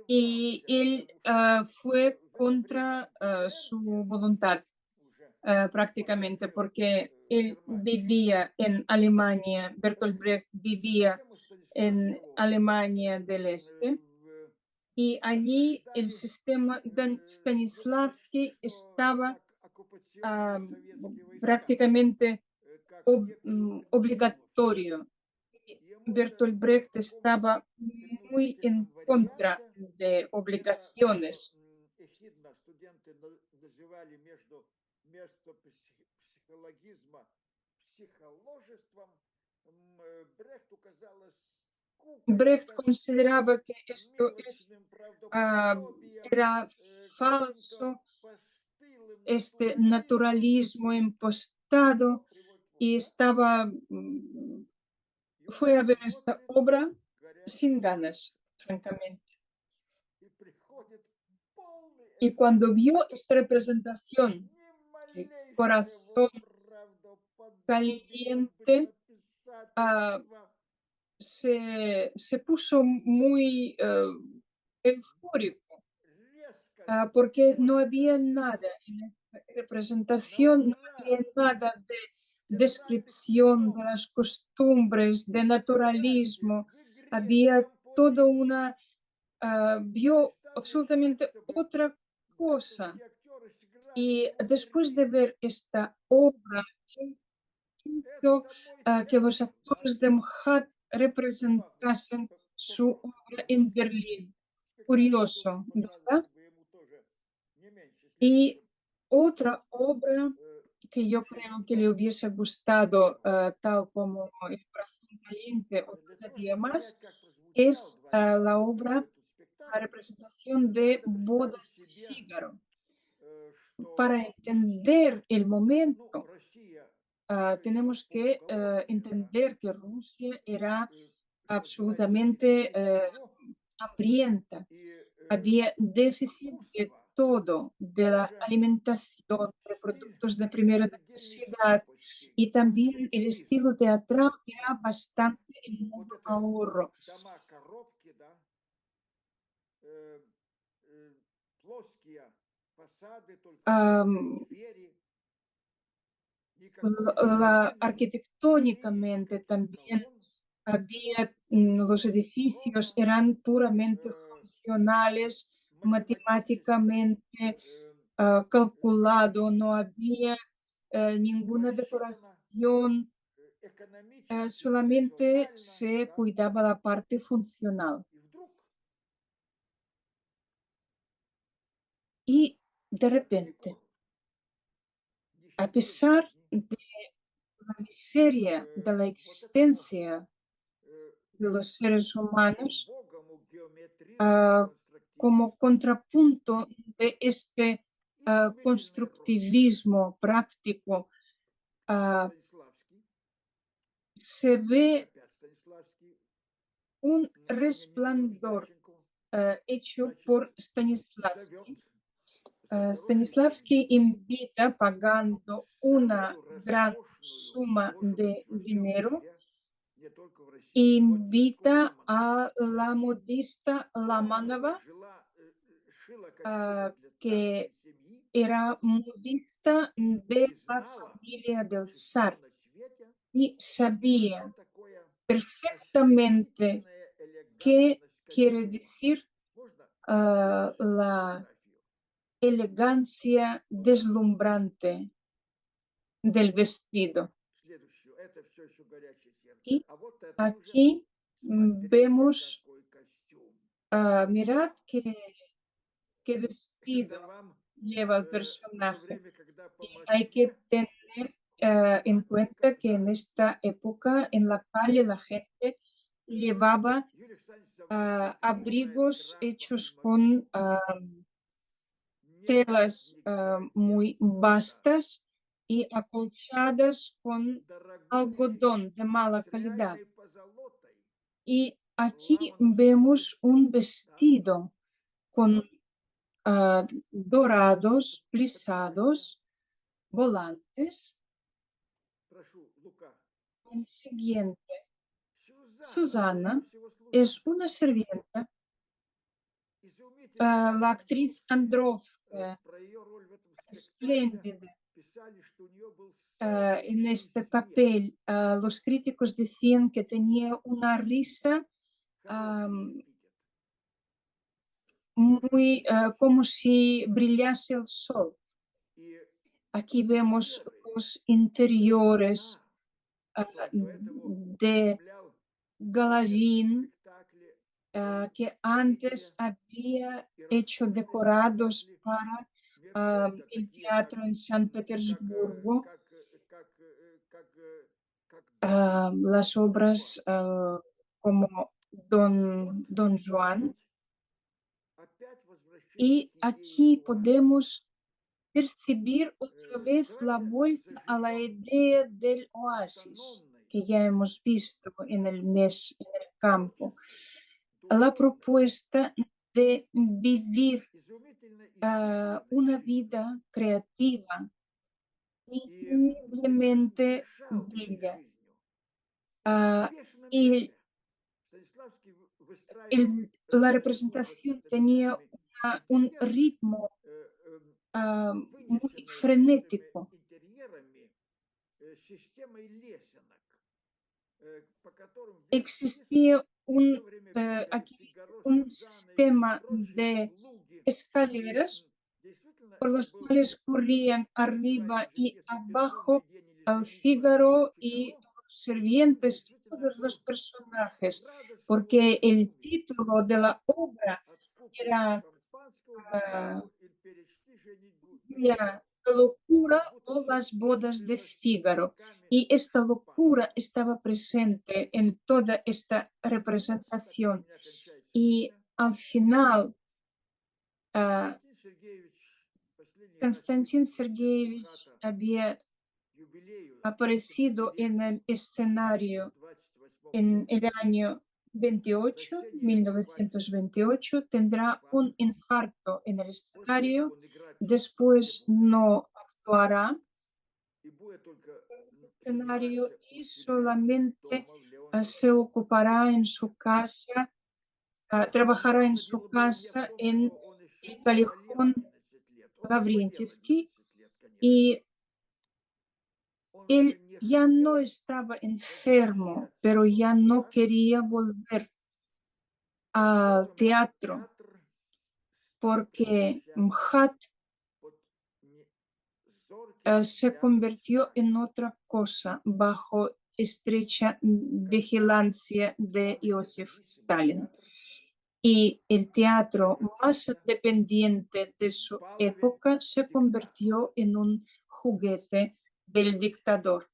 y плевался, él потому что fue в это время contra su Дюкерке voluntad уже prácticamente покорил porque él Германию. vivía en Alemania, Bertolt Brecht vivía Затем у en Станиславского Alemania del Este y allí el осаждали sistema за то, Stanislavski что estaba оккупационные советские prácticamente как некоторым obligatorio. ему Bertolt это Brecht в каком-то estaba muy en предупредительном contra варианте. de Это то, что obligaciones. ехидно студенты называли место психологизма психоложеством. Брехту казалось скукой, Brecht тоской, consideraba que esto мелочным ah, правдоподобием, era каким-то falso, постылым este натурализмом. naturalismo impostado, Он приводит в y уста, estaba, и он fue a ver esta смотрит obra sin горящий ganas, свет francamente. и приходит полный Y cuando экстаз. vio esta representación, Ни el малейшего corazón правдоподобия, caliente ah, написательства, se puso muy eufórico, резко, porque no четко, había nada en la на representación, no había ура, nada de театральных descripción de приемов, las costumbres, de подачи naturalismo. в игре, в Había toda композиции. una, vio Мечта начать, absolutamente чтобы otra cosa. брехтовские актеры сыграли Y его después de Берлин. ver esta obra, quiso Это мой que los театр, да? actores de MHAT Забавно, representasen то, su что obra en русский Berlín. спектакль был бы, Curioso, ¿verdad? понравился бы ему тоже не меньше. Y Следующим otra obra que yo creo que le участником hubiese gustado, tal como El corazón caliente o для того, todavía чтобы понять, más, как прозвучал es la 22 obra, этот la спектакль, representación de надо представить Bodas de себе, Fígaro. Para что entender el ну, momento, Россия все еще tenemos que полуголодная, да? entender que Rusia era Что значит absolutamente ничего, hambrienta. и Había déficit de искусство, todo, de la даже alimentación, de стиль productos de primera Евгений Исаев necesidad, почти, y русский también el стиль, estilo teatral да? era bastante en Вот modo это ahorro. дома-коробки, да? Э, э, Плоские фасады, только узкие Am, двери, никакой современной arquitectónicamente стилистики, también салон, había, los edificios рома, eran puramente э, funcionales, математический, matemáticamente э, calculado, no había ninguna рассчитано decoración, экономически, solamente рационально, se да? cuidaba la parte funcional. И вдруг Y de далеко, repente, a нищеты pesar жизни, de la miseria de la вот этому existencia э, de los seres humanos, убогому геометризму ah, como конструктивизма contrapunto de este изумительная роскошь. constructivismo práctico, ah, Станиславский, se ve опять Станиславский, un на фоне resplandor Неудаченко, hecho значит, por зовет Stanislavski. за хорошие Stanislavski деньги invita pagando una самую gran роскошную, suma может de быть, во всем dinero, мире, не только в России, модистку invita Ламанову. a la modista Ламанова Lamanova, жила, шила костюмы для que царской семьи era modista de и la знала familia del больше всего zar на свете, y что sabía такое perfectamente ослепительная qué элегантность quiere костюма. decir Можно следующую la фотографию? elegancia deslumbrante del vestido. Следующую. Это все еще горячее сердце. Y А вот это уже, aquí смотрите, vemos, какой костюм. mirad qué Это vestido вам lleva el в то personaje. время, когда по Y hay Москве que tener en романтика, cuenta que да, en esta época en la calle la gente llevaba Юрий Александрович Завадской открывает abrigos кран по hechos con Фильмовецку. Никак telas не крайне muy просто. vastas y acolchadas con Дорогой, algodón de mala с calidad. реальной позолотой. Y aquí Ламановский vemos un костюм, да? vestido con dorados, Почитайте. plisados, volantes. Прошу, Лука. El siguiente, Сюзанна, прежде Susana, всего es служанка. una sirvienta. Изумительная La actriz Androvская. Androvskaya, Про ее роль в этом спектакле espléndida писали, что у нее был самый en веселый este смех. papel. Los críticos decían que tenía una risa Хороший эпитет. muy como si brillase el sol. И Aquí vemos los interiores de Golovin, que antes había hecho decorados para el teatro en San Petersburgo, las obras como Don Juan. Y aquí podemos percibir otra vez la vuelta a la idea del oasis que ya hemos visto en el mes en el campo. La propuesta de vivir una vida creativa, increíblemente bella. Y la representación tenía un ritmo muy frenético. Existía aquí un sistema de escaleras por los cuales corrían arriba y abajo al Fígaro y los sirvientes y todos los personajes, porque el título de la obra era La locura o las bodas de Fígaro. Y esta locura estaba presente en toda esta representación. Y al final, Konstantin Sergeyevich había aparecido en el escenario en el año 1928, tendrá un infarto en el escenario, después no actuará en el escenario y solamente se ocupará en su casa, trabajará en su casa en el callejón Lavrentievsky, y él ya no estaba enfermo, pero ya no quería volver al teatro porque MHAT se convirtió en otra cosa bajo estrecha vigilancia de Joseph Stalin. Y el teatro más dependiente de su época se convirtió en un juguete del dictador.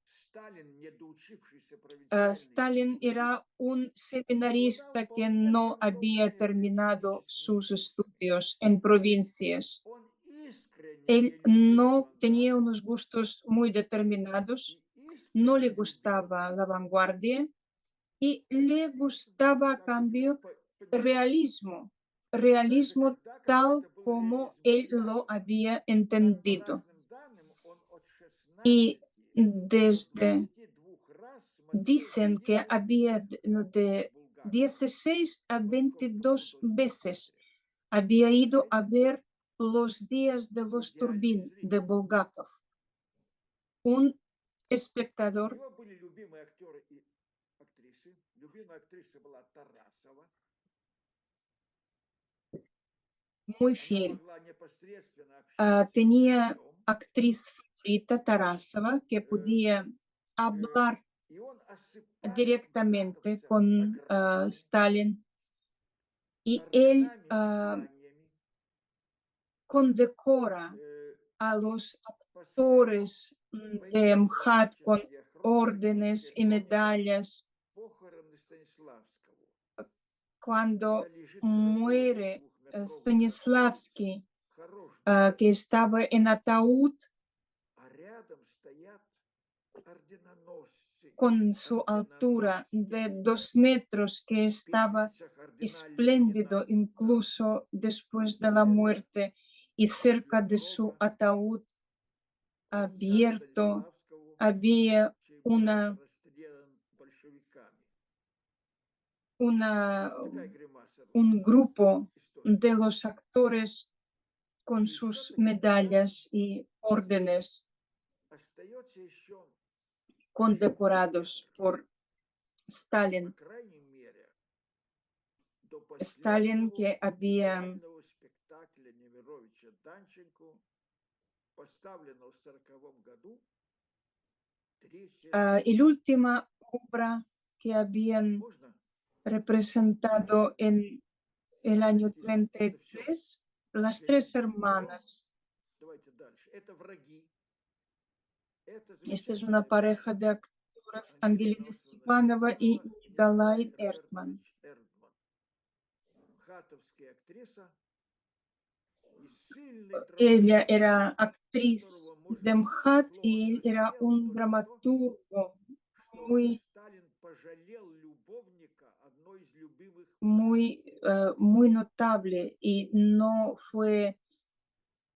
Stalin era un seminarista que no había terminado sus estudios en provincias. Él no tenía unos gustos muy determinados, no le gustaba la vanguardia y le gustaba a cambio realismo, realismo tal como él lo había entendido. Y dicen que había de 16 a 22 veces había ido a ver Los días de los Turbín de Bulgakov. Un espectador muy fiel. Tenía actriz favorita, Tarasova, que podía hablar directamente con Stalin, y él condecora a los actores de MHAT con órdenes y medallas. Cuando muere Stanislavski, que estaba en ataúd con su altura de 2 metros, que estaba espléndido incluso después de la muerte, y cerca de su ataúd abierto había un grupo de los actores con sus medallas y órdenes condecorados por Stalin. Stalin, que había поставлена в 40 году третья Y la última obra que habían Можно? representado en el año Это все 33, las для них tres все. hermanas. Давайте дальше. Это враги. Это Esta es una замечательная pareja пара. de actores, Ангелина Angelina Васильевна Stepanova y Степанова и Николай Николай Эртман. Робертович Эрдман. Хатовская актриса и сильный Ella драматург, era actriz которого de можно MHAT безусловно y él era сделать un только то, dramaturgo что muy, Сталин пожалел любовника одной из любимых muy, muy notable y no fue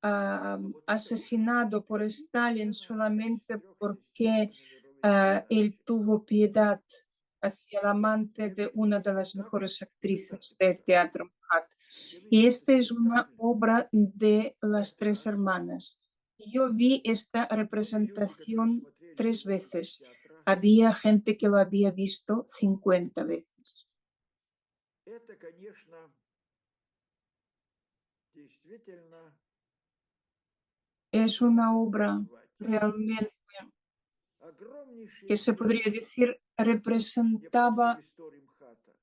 А вот это вот asesinado por Stalin сцена из solamente трех частей porque на мировой él передаче. tuvo piedad hacia el amante de Это una не de las спектакль, mejores actrices del спектакль. teatro MHAT. Вы Y видите, esta es una спектакль obra de las каждый tres раз. hermanas. Yo vi esta Были люди, которые representación смотрели 3 его в других veces. театрах. Había gente que lo había visto 50 veces. Это, конечно, действительно, Es как una это obra назвать, realmente огромнейший que se podría вклад decir не просто в representaba историю МХАТа,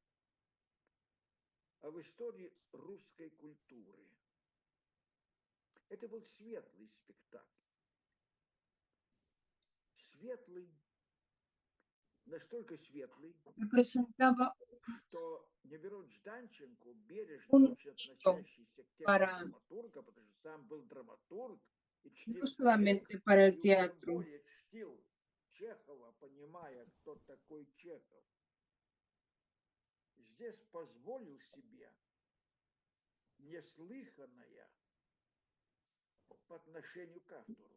а в истории русской культуры. Это был светлый спектакль. Светлый, настолько светлый, representaba что Немирович Данченко, бережно un очень hito относящийся к тексту para, драматурга, потому что сам был драматург и no чтил коллег, solamente para и el уж тем teatro. более чтил Чехова, понимая, кто такой Чехов, здесь позволил себе неслыханное по отношению к автору.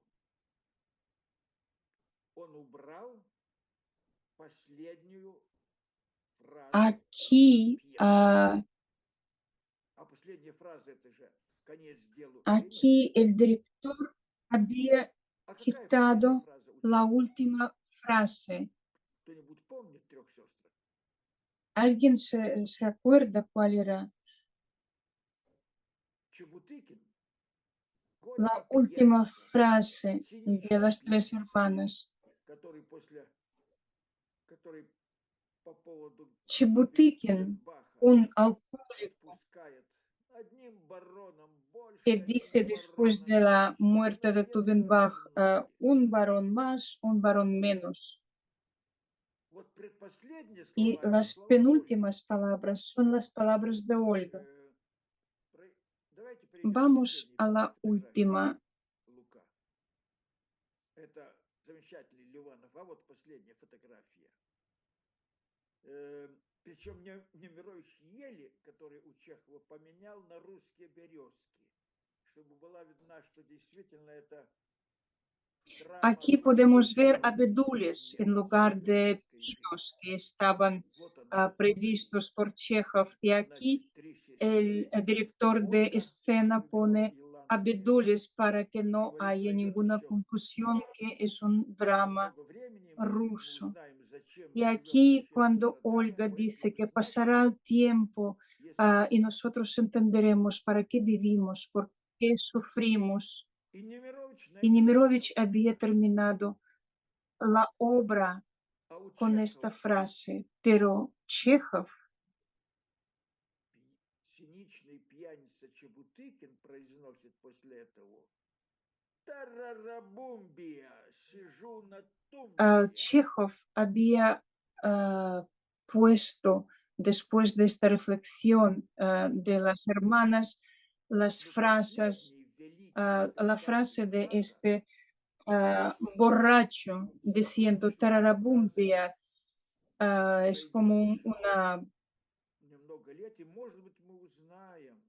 Он убрал последнюю фразу Aquí, пьесы. А последняя фраза это же конец делу или нет? aquí el director había А какая последняя quitado фраза у la Чехова? última frase. Кто-нибудь помнит трех сестрах? ¿Alguien se acuerda cuál era Чебутыкин, конь la última опьянца, frase de циничный las tres пьяница, hermanas? который по поводу победы Chibutikin, Тубенбаха un alcohólico отпускает одним бароном que больше, одним dice después бароном de la меньше, и muerte de найдется Tuvenbach, равные. un varón más, un varón menos. Вот предпоследние Y слова — это las слова Ольги. penúltimas palabras son las palabras de Olga. Давайте перейдем к Vamos последней a la фотографии última. Лука. Это замечательный Ливанов. А вот последняя фотография. Причем Немирович Ели, который у Чехова, поменял на русские березки, чтобы была видна, что действительно это драма Aquí русской podemos ver народности, а abedules не en lugar de советской жизни. pinos que estaban Вот она, previstos por Chekhov. Y aquí значит, три el сестры. director de Ольга, escena которую играла pone Иланская, abedules para que no говорит, haya пройдет ninguna еще confusión que es un очень drama много времени, мы ruso. узнаем, зачем Y мы живем, aquí зачем мы cuando страдаем, Olga поэтому dice мы que знаете, pasará el tiempo если бы y nosotros entenderemos para qué vivimos, por qué sufrimos. и Немирович на Y этом Nemirovich закончил. había terminado la obra А у con esta Чехова frase, pero Chekhov, циничный пьяница Чебутыкин произносит после этого: «Тарарабумбия, сижу на тумбе». Chekhov había puesto, después de esta reflexión de las hermanas, las Ну, frases, последний великий la спектакль frase de МХАТа, este borracho diciendo закончился фразой Tararabumpia, es «Пройдет como еще una, немного лет, и, может быть, мы узнаем,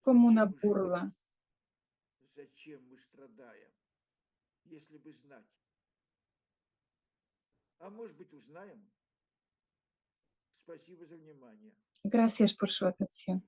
como зачем una мы живем, burla. зачем мы страдаем, если бы знать. А может быть, узнаем. Спасибо за внимание. Gracias por su atención.